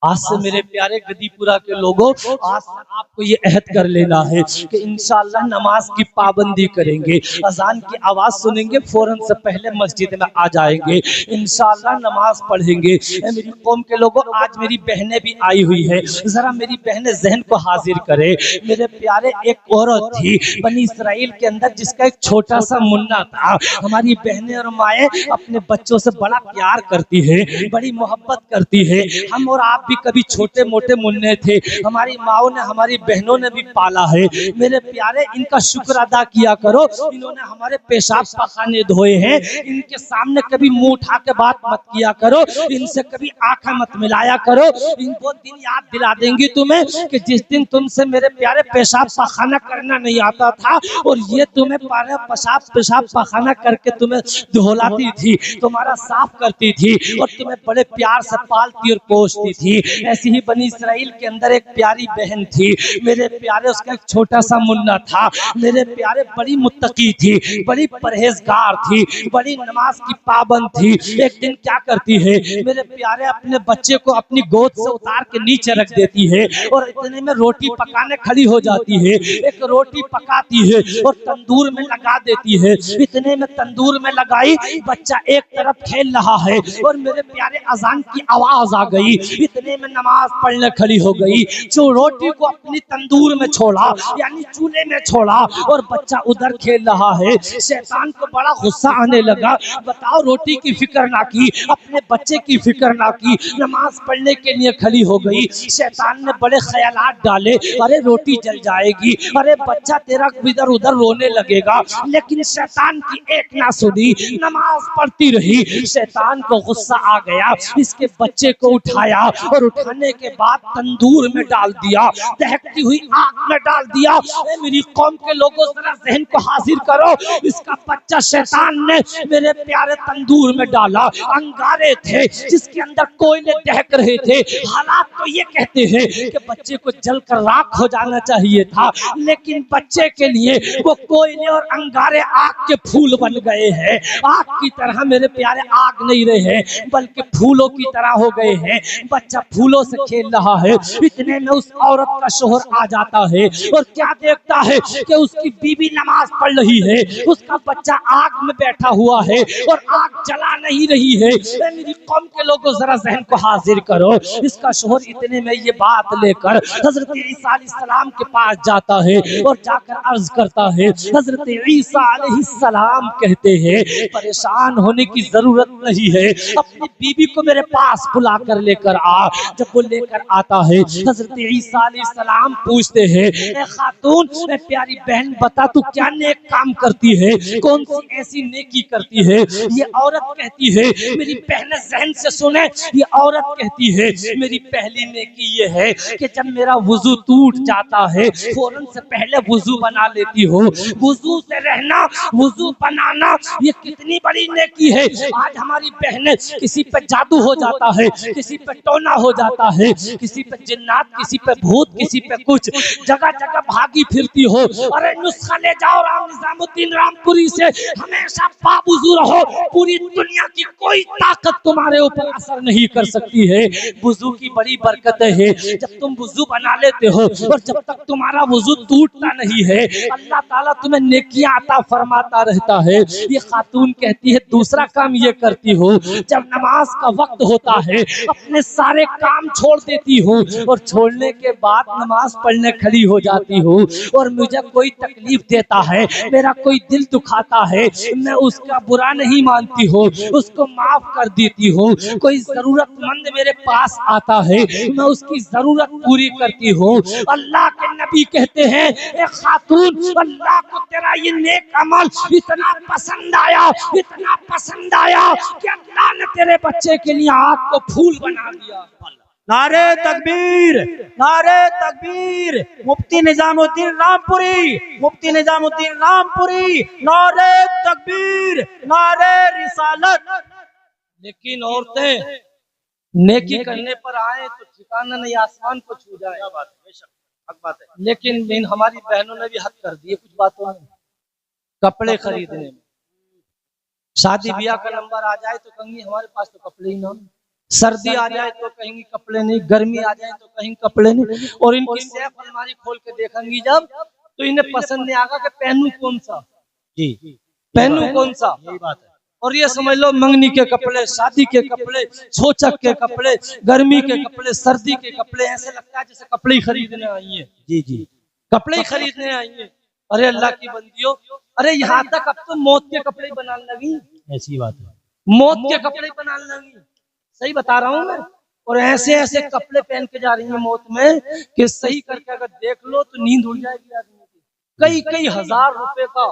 आज से मेरे प्यारे गदीपुरा के लोगों, आज से आपको ये अहद कर लेना है कि इंशाअल्लाह नमाज की पाबंदी करेंगे। अजान की आवाज़ सुनेंगे फौरन से पहले मस्जिद में आ जाएंगे, इंशाअल्लाह नमाज पढ़ेंगे। मेरी कौम के लोगों, आज मेरी बहनें भी आई हुई है, ज़रा मेरी बहनें जहन को हाजिर करे। मेरे प्यारे एक औरत थी बनी इसराइल के अंदर जिसका एक छोटा सा मुन्ना था। हमारी बहनें और माएँ अपने बच्चों से बड़ा प्यार करती है, बड़ी मोहब्बत करती है। हम और आप कभी छोटे मोटे मुन्ने थे, हमारी माओ ने हमारी बहनों ने भी पाला है। मेरे प्यारे इनका शुक्र अदा किया करो, इन्होंने हमारे पेशाब पखाने धोए हैं। इनके सामने कभी मुंह उठा के बात मत किया करो, इनसे कभी आंखें मत मिलाया करो। इनको दिन याद दिला देंगी तुम्हें कि जिस दिन तुमसे मेरे प्यारे पेशाब पखाना करना नहीं आता था और ये तुम्हें पेशाब पखाना करके तुम्हें धोलाती थी, तुम्हारा साफ करती थी और तुम्हें बड़े प्यार से पालती और पोसती थी। ऐसी ही बनी इसराइल के अंदर एक प्यारी बहन थी मेरे प्यारे, उसका एक छोटा सा मुन्ना था मेरे प्यारे, बड़ी मुत्तकी थी, बड़ी परहेजगार थी, बड़ी नमाज की पाबंद थी। एक दिन क्या करती है मेरे प्यारे, अपने बच्चे को अपनी गोद से उतार के नीचे रख देती है और इतने में रोटी पकाने खड़ी हो जाती है। एक रोटी पकाती है और तंदूर में लगा देती है। इतने में तंदूर में लगाई, बच्चा एक तरफ खेल रहा है और मेरे प्यारे अजान की आवाज आ गई। इतने में नमाज पढ़ने खड़ी हो गई, जो रोटी को अपनी तंदूर में छोड़ा यानी चूल्हे में छोड़ा और बच्चा उधर खेल रहा है। शैतान को बड़ा गुस्सा आने लगा, बताओ रोटी की फिक्र ना की, अपने बच्चे की फिक्र ना की, नमाज पढ़ने के लिए खड़ी हो गई। शैतान ने बड़े ख्यालात डाले, अरे रोटी जल जाएगी, अरे बच्चा तेरा इधर उधर रोने लगेगा, लेकिन शैतान की एक ना सुनी, नमाज पढ़ती रही। शैतान को गुस्सा आ गया, इसके बच्चे को उठाया और उठाने के बाद तंदूर में डाल दिया, दहकती हुई आग में डाल दिया। मेरी कौम के लोगों जरा जहन को हाजिर करो, इसका बच्चा शैतान ने मेरे प्यारे तंदूर में डाला। अंगारे थे जिसके अंदर कोयले दहक रहे थे। हालात तो ये कहते हैं कि बच्चे को जलकर राख हो जाना चाहिए था, लेकिन बच्चे के लिए वो कोयले और अंगारे आग के फूल बन गए हैं। आग की तरह मेरे प्यारे आग नहीं रहे हैं, बल्कि फूलों की तरह हो गए हैं। बच्चा फूलों से खेल रहा है। इतने में उस औरत का शोहर आ जाता है और क्या देखता है कि उसकी बीवी नमाज पढ़ रही है, उसका बच्चा आग में बैठा हुआ है और आग जला नहीं रही है। मेरी कौम के लोगों जरा जहन को हाजिर करो, इसका शोहर इतने में ये बात लेकर हजरत ईसा अलैहिस्सलाम के पास जाता है और जाकर अर्ज करता है। हजरत ईसा अलैहिस्सलाम कहते हैं परेशान होने की जरूरत नहीं है, अपनी बीवी को मेरे पास बुला कर लेकर आ। जब वो लेकर आता है, हजरत ईसा अलैहिस्सलाम पूछते हैं, ए खातून, ए प्यारी बहन, बता तू क्या नेक काम करती है, कौन सी ऐसी नेकी करती है? ये औरत कहती है, मेरी बहन जहन से सुने, ये औरत कहती है मेरी पहली नेकी ये है कि जब मेरा वुजू टूट जाता है फौरन से पहले वुजू बना लेती हो। वुजू से रहना, वुजू बनाना, ये कितनी बड़ी नेकी है। आज हमारी बहनें, किसी पे जादू हो जाता है, किसी पे टोना हो जाता है, किसी पे जिन्नात, किसी पे भूत, किसी पे कुछ, जगह जगह भागी फिरती हो। अरे नुस्खा ले जाओ राम निजामुद्दीन रामपुरी से, हमेशा बावुजू रहो, पूरी दुनिया की कोई ताकत तुम्हारे ऊपर असर नहीं कर सकती है। वुजू की बड़ी बरकत है, जब तुम वुजू बना लेते हो और जब तक तुम्हारा वुजू टूटता नहीं है, अल्लाह ताला तुम्हें नेकियां अता फरमाता रहता है। ये खातून कहती है दूसरा काम ये करती हो, जब नमाज का वक्त होता है अपने सारे काम छोड़ देती हूँ और छोड़ने के बाद नमाज पढ़ने खड़ी हो जाती हूँ। और मुझे कोई तकलीफ देता है, मेरा कोई दिल दुखाता है, मैं उसका बुरा नहीं मानती हूँ, उसको माफ कर देती हूँ। कोई जरूरतमंद मेरे पास आता है, मैं उसकी जरूरत पूरी करती हूँ। अल्लाह के नबी कहते हैं, ए खातून, अल्लाह को तेरा ये नेक अमल इतना पसंद आया, इतना पसंद आया कि अल्लाह ने तेरे बच्चे के लिए आग को फूल बना दिया। नारे तकबीर, नारे तकबीर, मुफ्ती निजामुद्दीन रामपुरी, मुफ्ती निजामुद्दीन रामपुरी, नारे तकबीर, नारे रिसालत। लेकिन औरतें नेकी करने पर आए तो ठिकाना नहीं, आसमान को छू जाए। क्या बात है, बेशक हक बात है। लेकिन हमारी बहनों ने भी हद कर दिए कुछ बातों में। कपड़े खरीदने में, शादी ब्याह का नंबर आ जाए तो कहेंगे हमारे पास तो कपड़े ही ना, सर्दी आ जाए तो कहेंगे कपड़े नहीं, गर्मी आ जाए तो कहेंगे कपड़े नहीं। और इनकी सेफ अलमारी खोल के देखेंगी जब, तो इन्हें पसंद नहीं आएगा कि पहनूं कौन सा, जी पहनूं कौन सा। यही बात है। और ये समझ लो मंगनी के कपड़े, शादी के कपड़े, छोचक के कपड़े, गर्मी के कपड़े, सर्दी के कपड़े, ऐसे लगता है जैसे कपड़े ही खरीदने आई है। जी जी, कपड़े ही खरीदने आई है। अरे अल्लाह की बंदियों, अरे यहाँ तक अब तो मौत के कपड़े बनाने लगी। ऐसी बात है, मौत के कपड़े बनाने लगी, सही बता रहा हूँ मैं। और ऐसे ऐसे कपड़े पहन के जा रही है मौत में कि सही करके अगर देख लो तो नींद उड़ जाएगी आदमी की। कई कई हजार रुपए का,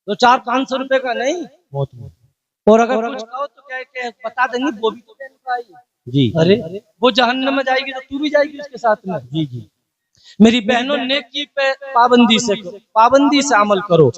तो 400-500 रुपए का नहीं मौत में। और अगर कुछ कहो तो क्या बता देंगे वो भी तो पहन का आई जी। अरे वो जहन्नम में जाएगी तो तू भी जाएगी उसके साथ में। जी जी। मेरी बहनों, नेकी पे पाबंदी से अमल करो,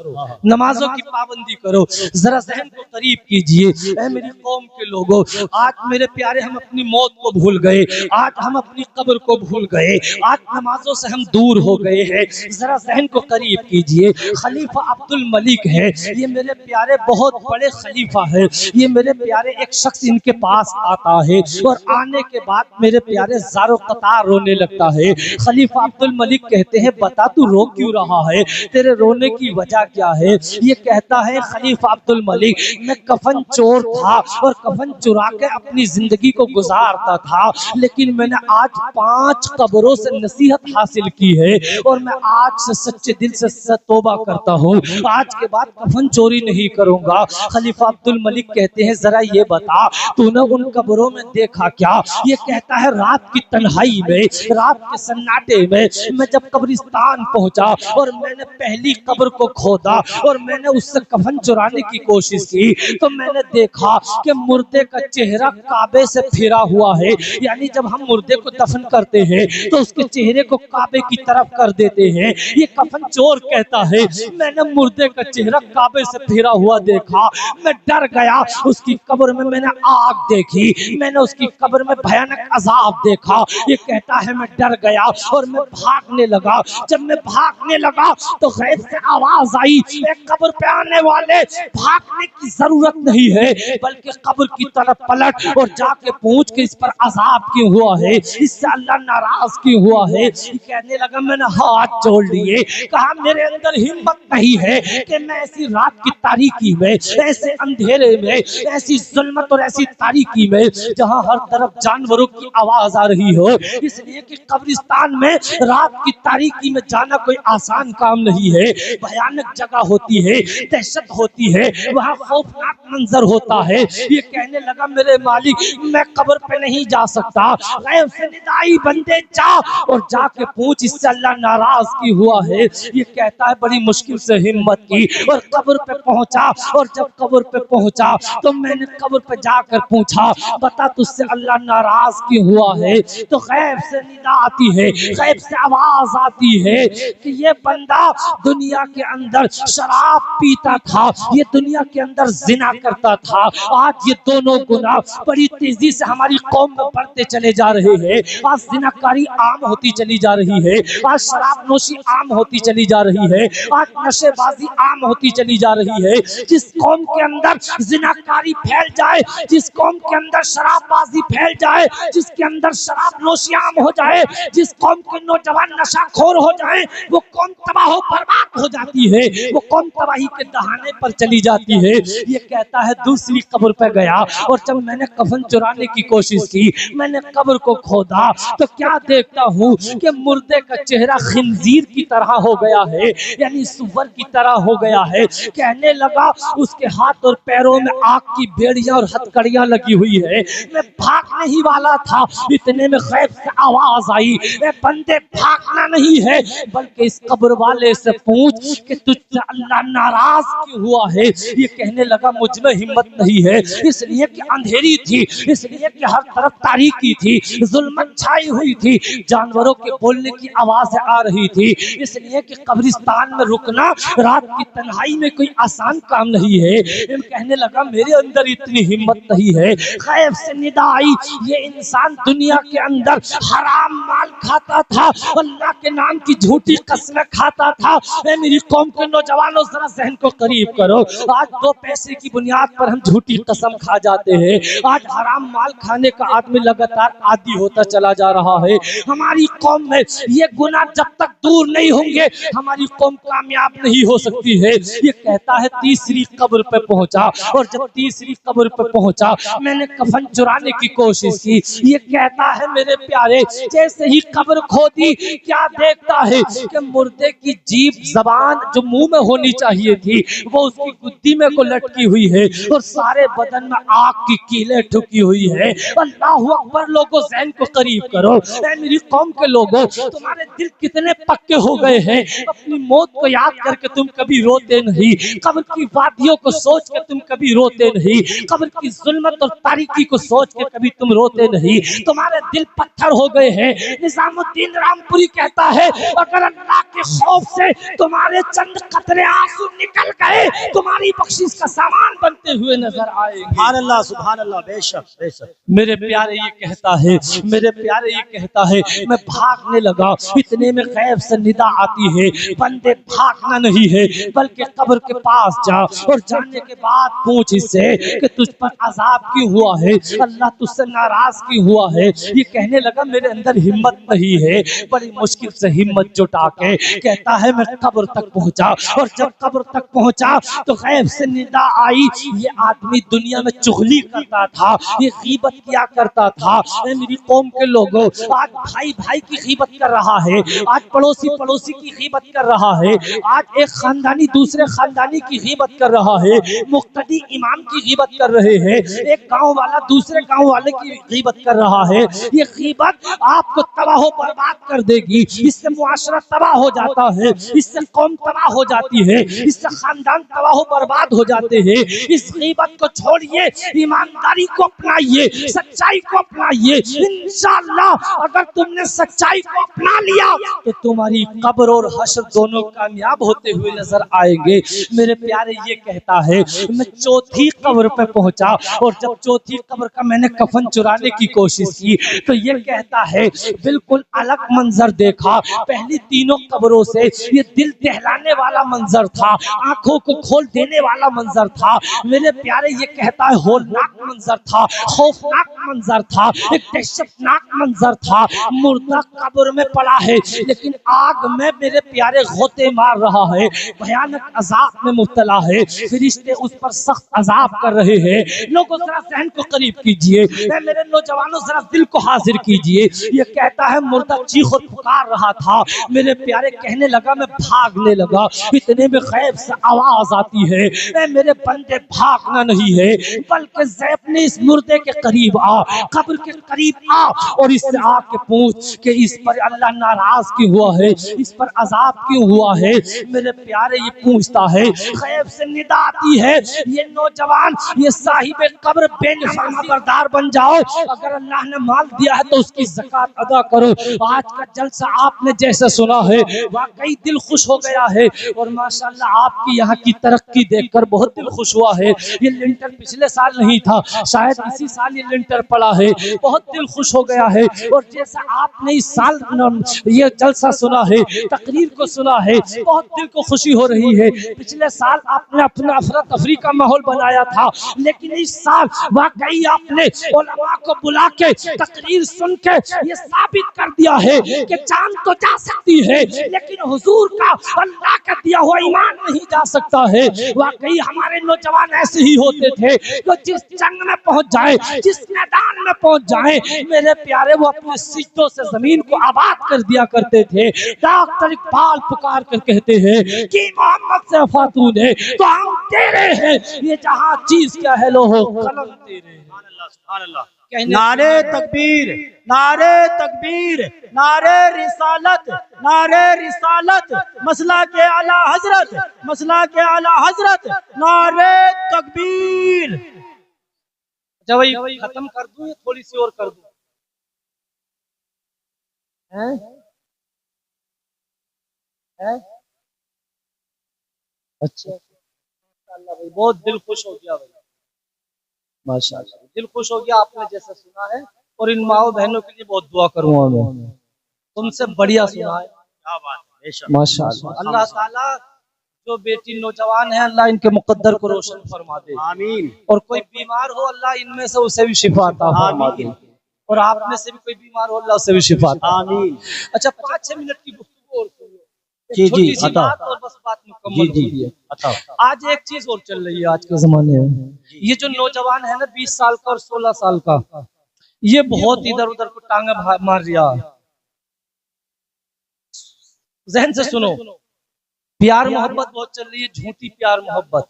नमाजों की पाबंदी करो। जरा ज़हन को करीब कीजिए। ऐ मेरी कौम के लोगों, आज मेरे प्यारे हम अपनी मौत को भूल गए, आज हम अपनी कब्र को भूल गए, आज नमाजों से हम दूर हो गए हैं। जरा ज़हन को करीब कीजिए। खलीफा अब्दुल मलिक है, ये मेरे प्यारे बहुत बड़े खलीफा है। ये मेरे प्यारे एक शख्स इनके पास आता है और आने के बाद मेरे प्यारे ज़ारो कतार रोने लगता है। खलीफा अब्दुल मलिक कहते हैं, बता तू रो क्यों रहा है, तेरे रोने की वजह क्या है? ये कहता है, खलीफा अब्दुल मलिक, मैं कफन चोर था और कफन चुरा के अपनी जिंदगी को गुजारता था, लेकिन मैंने आज 5 कब्रों से नसीहत हासिल की है और मैं आज से सच्चे दिल से तौबा करता हूँ, आज के बाद कफन चोरी नहीं करूंगा। खलीफा अब्दुल मलिक कहते हैं, जरा ये बता तूने उन कब्रों में देखा क्या? ये कहता है, रात की तन्हाई में, रात के सन्नाटे में मैं जब कब्रिस्तान पहुंचा और मैंने पहली कब्र को खोदा और मैंने उससे कफन चुराने की कोशिश की, तो मैंने देखा कि मुर्दे का चेहरा काबे से फिरा हुआ है। यानी जब हम मुर्दे को दफन करते हैं तो उसके चेहरे को काबे की तरफ कर देते हैं। ये कफन चोर कहता है, मैंने मुर्दे का चेहरा काबे से फिरा हुआ देखा, मैं डर गया। उसकी कब्र में मैंने आग देखी, मैंने उसकी कब्र में भयानक अजाब देखा। ये कहता है, मैं डर गया और मैं भागने लगा। जब मैं भागने लगा तो गैब से आवाज आई, एक कब्र पे आने वाले, भागने की जरूरत नहीं है, बल्कि कब्र की तरफ पलट और जाके पूछ के इस पर अजाब क्यों हुआ है, इससे अल्लाह नाराज क्यों हुआ है। कहने लगा, मैंने हाथ जोड़ लिए, कहा मेरे अंदर हिम्मत नहीं है कि मैं ऐसी रात की तारीकी में, ऐसे अंधेरे में, ऐसी जुल्मत और ऐसी तारीकी में जहां हर तरफ जानवरों की आवाज आ रही हो, इसलिए कि कब्रिस्तान में रात की तारीकी में जाना कोई आसान काम नहीं है। भयानक जगह होती है, दहशत होती है, वहाँ खौफनाक मंजर होता है। ये कहने लगा, मेरे मालिक, मैं कब्र पे नहीं जा सकता, गैब से निदाई, बंदे जा और जाके पूछ, इससे अल्लाह नाराज क्यों हुआ है। ये कहता है, बड़ी मुश्किल से हिम्मत की और कब्र पे पहुंचा। और जब कब्र पे पहुंचा तो मैंने कब्र पे जाकर पूछा, बता तुझसे अल्लाह नाराज क्यों हुआ है? तो गैब से निदा आती है, गैब से आवाज आती है कि ये बंदा दुनिया के अंदर शराब पीता था, ये दुनिया के अंदर जिना करता था। आज ये दोनों गुनाह बड़ी तेजी से हमारी कौम में बढ़ते चले जा रहे हैं। आज जिनाकारी आम होती चली जा रही है, आज शराब नोशी आम होती चली जा रही है, आज नशेबाजी आम होती चली जा रही है। जिस कौम के अंदर जिनाकारी फैल जाए, जिस कौम के अंदर शराबबाजी फैल जाए, जिसके अंदर शराब नोशी आम हो जाए, जिस कौम के नौजवान नशाखोर हो जाए, वो कौम तबाह बर्बाद हो जाती है, वो कौम तबाही के दहाने पर चली जाती है। ये कहता है, दूसरी कब्र पे गया और जब मैंने कफन चुराने की कोशिश की, मैंने कब्र को खोदा तो क्या देखता हूँ कि मुर्दे का चेहरा खिंजीर की तरह हो गया है, यानी सुअर की तरह हो गया है। कहने लगा, उसके हाथ और पैरों में आग की बेड़ियां और हथकड़ियां लगी हुई है। मैं भागने ही वाला था, इतने में गैब से आवाज आई, बंदे भागना नहीं है, बल्कि इस कब्र वाले से पूछ कि तुझसे अल्लाह नाराज क्यों हुआ है। ये कहने लगा, मुझ में हिम्मत नहीं है, इसलिए कि अंधेरी थी, इसलिए कि हर तरफ तारीकी थी, जुल्मत छाई हुई थी, जानवरों के बोलने की आवाजें आ रही थी, इसलिए कि कब्रिस्तान में रुकना रात की तन्हाई में कोई आसान काम नहीं है। कहने लगा, मेरे अंदर इतनी हिम्मत नहीं है। गैब से निदा आई, ये इंसान दुनिया के अंदर हराम माल खाता था, अल्लाह के नाम की झूठी कसमें खाता था। मेरी कौम के नौजवानों, जरा ज़हन को करीब करो। आज 2 पैसे की बुनियाद पर हम झूठी कसम खा जाते हैं। आज हराम माल खाने का आदमी लगातार आदी होता चला जा रहा है। हमारी कौम में ये गुनाह जब तक दूर नहीं होंगे, हमारी कौम कामयाब नहीं हो सकती है। ये कहता है, तीसरी कब्र पे पहुंचा और जब तीसरी कब्र पे पहुंचा, मैंने कफन चुराने की कोशिश की। ये कहता है, मेरे प्यारे, जैसे ही कब्र खोदी, क्या देखता है कि मुर्दे की जीभ, जबान जो मुंह में होनी चाहिए थी, वो उसकी गुद्दी में को लटकी हुई है और सारे बदन में आग की कीलें ठुकी हुई है। अल्लाहु अकबर। लोगों, ज़हन को करीब करो। मेरी कौम के लोगों, तुम्हारे दिल कितने पक्के हो गए हैं, अपनी मौत को याद करके तुम कभी रोते नहीं, कब्र की वादियों को सोच के तुम कभी रोते नहीं, कब्र की जुल्मत और तारीकी को सोच के कभी तुम रोते नहीं। तुम्हारे दिल पत्थर हो गए हैं। निजामुद्दीन राम रामपुरी कहता है, अगर अल्लाह के खौफ से तुम्हारे चंद कतरे आंसू निकल गए, तुम्हारी बख्शिश का सामान बनते हुए नजर आएंगे। सुभान अल्लाह, बेशक बेशक। मेरे प्यारे ये कहता है, मेरे प्यारे ये कहता है, मैं भागने लगा, इतने में गैब से निदा आती है, बंदे भागना नहीं है बल्कि कब्र के पास जा, और जाने के बाद पूछ इससे कि तुझ पर अजाब क्यों हुआ है, अल्लाह तुझसे नाराज क्यों हुआ है। ये कहने लगा मेरे अंदर हिम्मत नहीं है, बड़ी मुश्किल से हिम्मत जुटा के कहता है मैं कब्र तक पहुंचा, और जब कब्र तक पहुंचा तो गैब से निदा आई, ये आदमी दुनिया में चुगली करता था, ये गीबत किया करता था। मेरी कौम के लोगों, आज भाई भाई की गीबत कर रहा है, आज पड़ोसी पड़ोसी की गीबत कर रहा है, आज एक खानदानी दूसरे खानदानी की गीबत कर रहा है, मुक्तदी इमाम की गीबत कर रहे हैं, एक गांव वाला दूसरे गांव वाले की गीबत कर रहा है। ये गीबत आपको तबाह बर्बाद कर देगी, इससे मुआशरा तबाह हो जाता है, इससे कौम तबाह हो जाती है, इससे खानदान तबाह बर्बाद हो जाते हैं। इस गीबत को छोड़िए, ईमानदारी को अपनाइए, सच्चाई को अपनाइए। इंशाअल्लाह अगर तुमने सच्चाई को अपना लिया तो तुम्हारी कब्र और हश्र दोनों कामयाब होते हुए नजर आएंगे। मेरे प्यारे ये कहता है, मैं चौथी कब्र पे पहुंचा, और जब चौथी कब्र का मैंने कफन चुराने की कोशिश की तो ये कहता है बिल्कुल अलग मंजर देखा। पहली तीनों कब्रों से ये दिल दहलाने वाला मंजर था, आंखों को खोल देने वाला मंजर था। मेरे प्यारे ये कहता है होलनाक मंजर था, खौफनाक मंजर था, एक दहशतनाक मंजर था। मुर्दा कब्र में पड़ा है लेकिन आग में मेरे प्यारे गोते मार रहा है, भयानक अजाब में मुब्तला है, फरिश्ते उस पर सख्त अजाब कर रहे हैं। लोगों जरा जहन को करीब कीजिए, मेरे नौजवानों जरा दिल को हाजिर कीजिए। ये कहता है मुर्दा चीख और पुकार रहा था, मेरे प्यारे कहने लगा मैं भागने लगा, इतने में गैब से आवाज आती है, मेरे बंदे भागना नहीं है बल्कि ज़ैब ने इस मुर्दे के करीब आ, कब्र के करीब आ, और इससे आके पूछ कि इस पर अल्लाह नाराज क्यों हुआ है, इस पर अजाब क्यों हुआ है। मेरे प्यारे ये पूछता है, गैब से निदा आती है, ये नौजवान ये साहिब कब्र बेफरमाबरदार बन जाओ, अगर अल्लाह ने माल दिया है तो उसकी ज़कात अदा करो। आज का जलसा आपने जैसे सुना है वाकई दिल खुश हो गया है, और माशाल्लाह आपकी यहाँ की तरक्की देखकर बहुत दिल खुश हुआ है। ये लिंटर पिछले साल नहीं था, शायद इसी साल ये लिंटर पड़ा है, बहुत दिल खुश हो गया है। और जैसा आपने इस साल ये जलसा सुना है, तकरीर को सुना है, बहुत दिल को खुशी हो रही है। पिछले साल आपने अपना अफरा तफरी का माहौल बनाया था, लेकिन इस साल वाकई आपने उलमा को बुला के तकरीर सुन के ये साबित कर दिया है कि जान तो जा सकती है लेकिन हुजूर का अल्लाह का दिया हुआ ईमान नहीं जा सकता है। वाकई हमारे नौजवान ऐसे ही होते थे, तो जिस जंग में पहुंच जाए, जिस मैदान में पहुंच जाए, मेरे प्यारे वो अपने सिजदों से जमीन को आबाद कर दिया करते थे। डॉक्टर इकबाल पुकार कर कहते हैं कि मोहम्मद से फातून है तो हम तेरे हैं, ये जहां चीज क्या है लो हो कलम तेरे। सुभान अल्लाह। नारे तकबीर, नारे तकबीर, नारे रिसालत, नारे रिसालत, मसला के आला हजरत, मसला के आला हजरत, नारे तकबीर। जब खत्म कर दूं या थोड़ी सी और कर दूं? हैं? हैं? अच्छा माशाल्लाह भाई, बहुत दिल खुश हो गया भाई, माशाल्लाह दिल खुश हो गया आपने जैसा सुना है। और इन माओ बहनों के लिए बहुत दुआ करूंगा मैं, तुमसे बढ़िया सुना है, क्या बात है, माशाल्लाह। अल्लाह ताला जो बेटी नौजवान है अल्लाह इनके मुकद्दर को रोशन फरमा दे, आमीन। और कोई बीमार हो अल्लाह इनमें से उसे भी शिफा अता फरमा दे, और आप में से भी कोई बीमार हो अल्लाह उसे भी शिफा अता, आमीन। अच्छा 5-6 मिनट की गुफ्तगू और सुनिए, छोटी सी बात और बस बात मुकम्मल होती है। आज एक चीज और चल रही है आज के जमाने में, ये जो नौजवान है ना 20 साल का और 16 साल का, ये बहुत इधर उधर को टांगे मार रहा। जहन से सुनो, प्यार मोहब्बत बहुत चल रही है, झूठी प्यार मोहब्बत,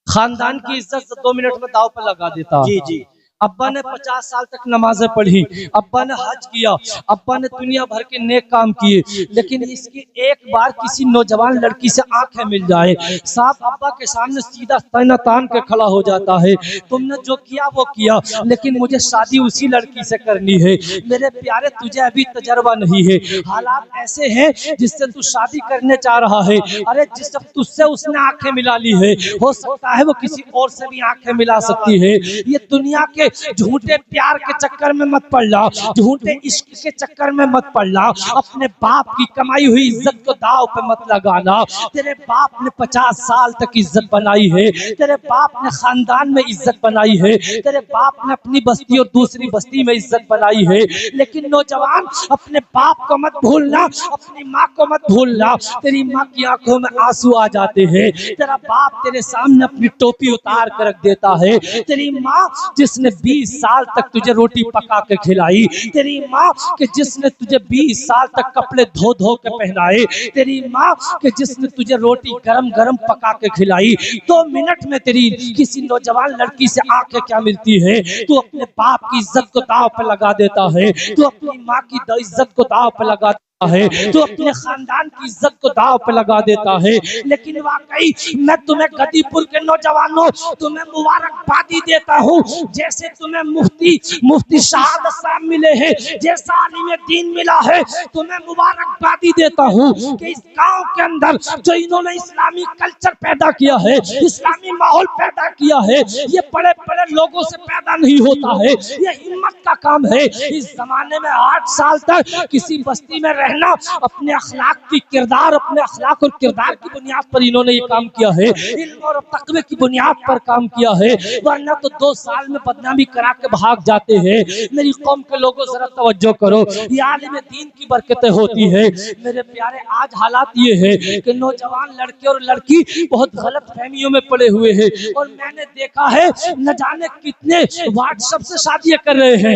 खानदान की इज्जत 2 मिनट में दाव पर लगा देता। जी जी। अब्बा ने 50 साल तक नमाजें पढ़ी, अब्बा ने हज किया, अब्बा ने दुनिया भर के नेक काम किए, लेकिन इसकी एक बार किसी नौजवान लड़की से आंखें मिल जाए, साहब अब्बा के सामने सीधा तैना तान के खड़ा हो जाता है, तुमने जो किया वो किया, लेकिन मुझे शादी उसी लड़की से करनी है। मेरे प्यारे, तुझे अभी तजर्बा नहीं है, हालात ऐसे हैं जिससे तू शादी करने चाह रहा है, अरे जिस तुझसे उसने आंखें मिला ली है, हो सकता है वो किसी और से भी आंखें मिला सकती है। ये दुनिया के झूठे प्यार के चक्कर में मत पड़ना, झूठे इश्क के चक्कर में मत पड़ना, अपने बाप की कमाई हुई इज्जत को दाव पे मत लगाना। तेरे बाप ने 50 साल तक इज्जत बनाई है, तेरे बाप ने खानदान में इज्जत बनाई है, तेरे बाप ने अपनी बस्ती और दूसरी बस्ती में इज्जत बनाई है, लेकिन नौजवान अपने बाप को मत भूलना, अपनी माँ को मत भूलना। तेरी माँ की आंखों में आंसू आ जाते हैं, तेरा बाप तेरे सामने अपनी टोपी उतार कर रख देता है, तेरी माँ जिसने 20 साल तक तुझे रोटी पका के खिलाई, तेरी माँ के जिसने तुझे 20 साल तक कपड़े धो धो के पहनाए, तेरी माँ के जिसने तुझे रोटी गरम गरम पका के खिलाई, 2 मिनट में तेरी किसी नौजवान लड़की से आंखें क्या मिलती है। तू अपने बाप की इज्जत को दांव पे लगा देता है, तू अपनी माँ की इज्जत को दांव पे लगा है, तो अपने खानदान की इज्जत को दांव पे लगा देता है। लेकिन वाकई मैं तुम्हें गदीपुर के नौजवानों, तुम्हें मुबारकबादी देता हूँ, जैसे तुम्हें मुफ्ती शहादत साहब मिले हैं, जैसा आलिम दीन मिला है, तुम्हें मुबारकबादी देता हूँ कि इस गांव के अंदर जो इन्होंने इस्लामी कल्चर पैदा किया है, इस्लामी माहौल पैदा किया है, ये बड़े बड़े लोगों से पैदा नहीं होता है, ये हिम्मत का काम है। इस जमाने में 8 साल तक किसी बस्ती में रहना, अपने अखलाक की किरदार, अपने अखलाक और किरदार की बुनियाद पर इन्होंने ये काम किया है, इल्म और तक़वे की बुनियाद पर काम किया है, वरना तो 2 साल में बदनामी करा के भाग जाते हैं। मेरी कौम के लोगों जरा तवज्जो करो, ये आलिम दीन की बरकतें होती है। मेरे प्यारे, आज हालात ये है कि नौजवान लड़के और लड़की बहुत गलत फहमियों में पड़े हुए हैं, और मैंने देखा है न जाने कितने व्हाट्सएप से शादियां कर रहे हैं,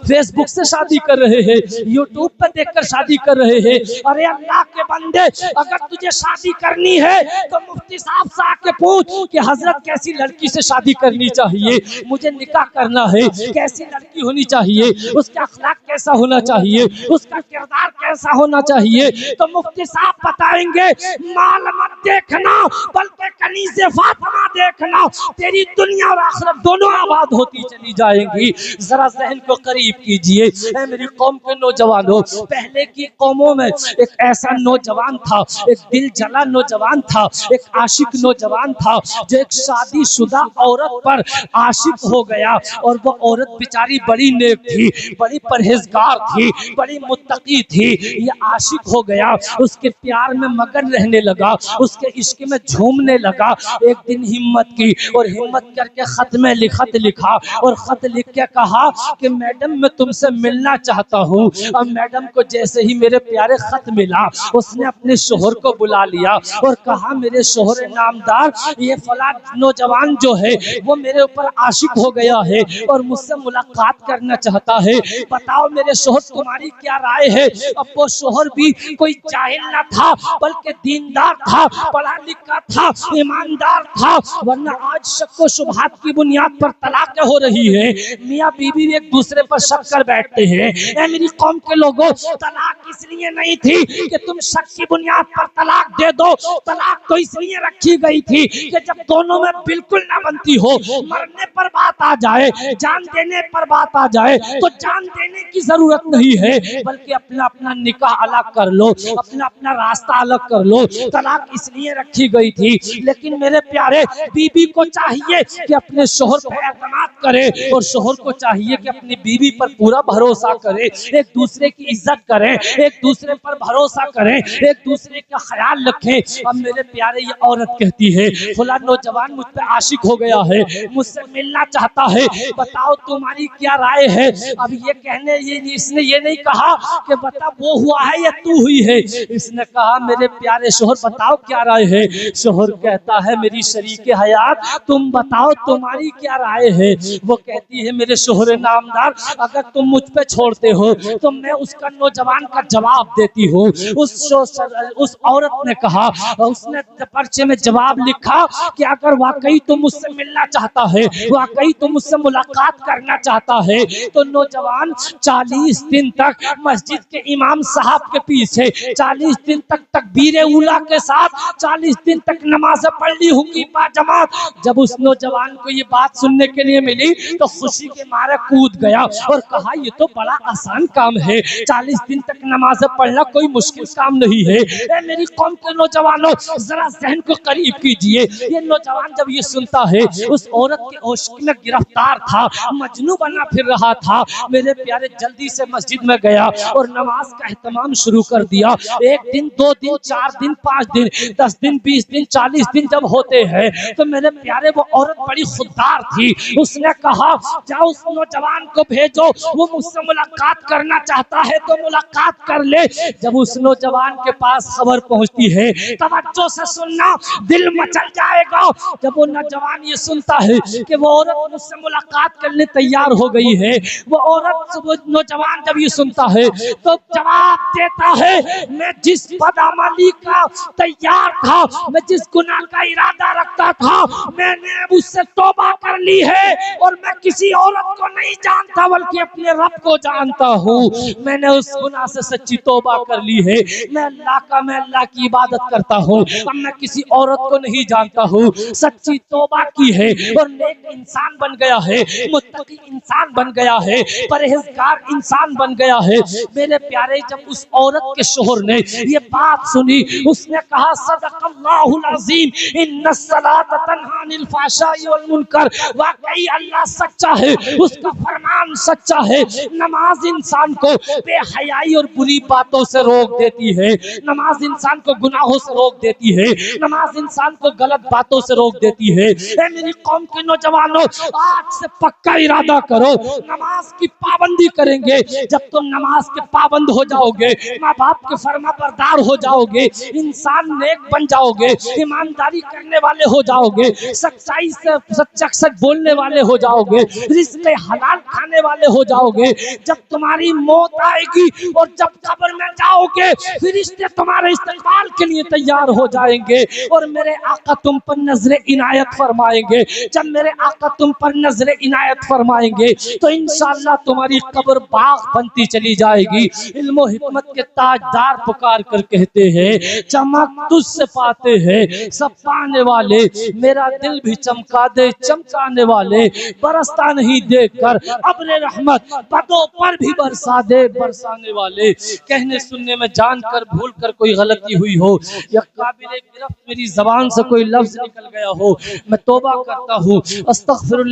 फेसबुक से शादी कर रहे हैं, यूट्यूब पर देखकर शादी कर रहे हैं। अरे अल्लाह के बंदे, अगर तुझे शादी करनी है तो मुफ्ती साहब से आके पूछ कि हजरत कैसी लड़की से शादी करनी चाहिए, मुझे निकाह करना है, कैसी लड़की होनी चाहिए, उसका अखलाक कैसा होना चाहिए, उसका किरदार कैसा होना चाहिए, तो मुफ्ती साहब बताएंगे माल मत देखना बल्कि कनीज़े फातिमा देखना, तेरी दुनिया और आखिरत दोनों आबाद होती चली जाएंगी। जरा ज़हन को करीब कीजिए। ऐ मेरी कौम के नौजवानों, पहले की कौमों में एक ऐसा नौजवान था, एक दिल जला नौजवान था, एक आशिक नौजवान था, जो एक शादीशुदा औरत पर आशिक हो गया, और वो औरत बेचारी बड़ी नेक थी, बड़ी परहेजगार थी, बड़ी मुत्तकी थी। ये आशिक हो गया, उसके प्यार में मगन रहने लगा, उसके इश्क में झूमने लगा। एक दिन हिम्मत की, और हिम्मत करके खत में लिखा, और खत लिख के कहा कि मैडम मैं तुमसे मिलना चाहता हूँ। अब मैडम को जैसे ही मेरे प्यारे खत मिला, उसने अपने शोहर को बुला लिया और कहा मेरे शोहर नामदार, ये फला नौजवान जो है वो मेरे ऊपर आशिक हो गया है और मुझसे मुलाकात करना चाहता है, बताओ मेरे शोहर तुम्हारी क्या राय है। अब वो शोहर भी कोई जाहिल न था, बल्कि दीनदार था, पढ़ा लिखा था, ईमानदार था, वरना आज शक व शुबहात की बुनियाद पर तलाक़ें हो रही है, मियाँ बीवी एक दूसरे पर शक कर बैठते हैं। मेरी कौम के लोगों, तलाक इसलिए नहीं थी कि तुम शक की बुनियाद पर तलाक दे दो, तलाक तो इसलिए रखी गई थी कि जब दोनों में बिल्कुल ना बनती हो, मरने पर बात आ जाए, जान देने पर बात आ जाए, तो जान देने की जरूरत नहीं है, बल्कि अपना अपना निकाह अलग कर लो, अपना अपना रास्ता अलग कर लो। तलाक इसलिए रखी गई थी। लेकिन मेरे प्यारे, बीबी को चाहिए कि अपने शोहर पर एतमाद करे, और शोहर को चाहिए कि अपनी बीवी पर पूरा भरोसा करे, एक दूसरे की इज्जत करें, एक दूसरे पर भरोसा करें, एक दूसरे का ख्याल रखें। अब मेरे प्यारे, ये औरत कहती है फला नौजवान मुझ पे आशिक हो गया है, मुझसे मिलना चाहता है, बताओ तुम्हारी क्या राय है। अब ये कहने, इसने ये नहीं कहा कि बता वो हुआ है या तू हुई है, इसने कहा मेरे प्यारे शोहर बताओ क्या राय है। शोहर कहता है मेरी शरीके हयात, तुम बताओ तुम्हारी क्या राय है। वो कहती है मेरे शोहर नामदार, अगर तुम मुझ पे छोड़ते हो तो मैं उसका नौजवान का जवाब देती हूँ। उस औरत ने कहा, उसने पर्चे में जवाब लिखा कि अगर वाकई तुम मुझसे मिलना चाहता है, वाकई तुम मुझसे मुलाकात करना चाहता है, तो नौजवान 40 दिन तक मस्जिद के इमाम साहब के पीछे 40 दिन तक तकबीर उला के साथ 40 दिन तक नमाज़ पढ़ ली होंगी बाजमात। जब उस नौजवान को ये बात सुनने के लिए मिली तो खुशी के मारे कूद गया और कहा ये तो बड़ा आसान काम है, 40 दिन तक नमाज़ पढ़ना कोई मुश्किल काम नहीं है। ए मेरी कौम के नौजवानों, जरा जहन को करीब कीजिए। ये नौजवान जब ये सुनता है, उस औरत के इश्क में गिरफ्तार था, मजनू बना फिर रहा था, मेरे प्यारे जल्दी से मस्जिद में गया और नमाज का एहतमाम शुरू कर दिया। 1 दिन 2 दिन 4 दिन 5 दिन 10 दिन 20 दिन 40 दिन जब होते हैं तो मेरे प्यारे वो औरत बड़ी खुददार थी। उसने कहा जाओ उस नौजवान को भेजो, वो मुझसे मुलाकात करना चाहता है तो मुलाकात कर ले। जब उस नौजवान के पास खबर पहुंचती है, तवज्जो से सुनना, दिल मचल जाएगा। जब वो नौजवान ये सुनता है कि वो औरत मुझसे मुलाकात करने तैयार हो गई है, वो औरत वो नौजवान जब ये सुनता है तो जवाब देता है, मैं जिस बदअमली का तैयार था, मैं जिस गुनाह का इरादा रखता था, मैंने उससे तौबा कर ली है और मैं किसी औरत को नहीं जानता बल्कि अपने रब को जानता हूँ। मैंने उस गुनाह से सच्ची तौबा कर ली है। मैं अल्लाह की इबादत करता हूँ, अब मैं किसी औरत को नहीं जानता हूँ। सच्ची तौबा की है और नेक इंसान बन गया है, मुत्तकी इंसान बन गया है, परहेजगार इंसान बन गया है। मेरे प्यारे जब उस औरत के शोहर ने ये बात सुनी, उसने कहा सदक़ल्लाहुल अज़ीम, इन्नस्सलात तन्हा अनिल फ़हशाई वल मुनकर। वाकई अल्लाह सच्चा है, उसका फरमान सच्चा है। नमाज इंसान को बेहयाई और बुरी बातों से रोक देती है, नमाज इंसान को गुनाहों से रोक देती है, नमाज इंसान को गलत बातों से रोक देती है। ए मेरी कौम के नौजवानों, आज से पक्का इरादा करो, नमाज की पाबंदी करेंगे। जब तुम नमाज के पाबंद हो जाओगे, माँ बाप के फरमा बरदार हो जाओगे, इंसान नेक बन जाओगे, ईमानदारी करने वाले हो जाओगे, सच्चाई से सच बोलने वाले हो जाओगे, रिज़्क़ हलाल खाने वाले हो जाओगे। जब तुम्हारी मौत आएगी और जब कब्र में जाओगे, फरिश्ते तुम्हारे इस्तकबाल के लिए तैयार हो जाएंगे और मेरे आका तुम पर नजरे इनायत फरमाएंगे। जब मेरे आका तुम पर नजरे इनायत फरमाएंगे तो इंशाअल्लाह तुम्हारी कब्र बाग बनती चली जाएगी। इल्म हिकमत के ताजदार पुकार कर कहते हैं, चमक तुझसे पाते हैं सब पाने वाले, मेरा दिल भी चमका दे चमकाने वाले, बरसता नहीं देखकर अब्रे रहमत, बदों पर भी बरसा दे बरसाने वाले। कहने सुनने में जानकर भूल कर कोई गलती हुई हो या काबिले गिरफ्त मेरी जबान से कोई लफ्ज निकल गया हो, मैं तौबा करता हूँ, अस्तगफिरुल्लाह।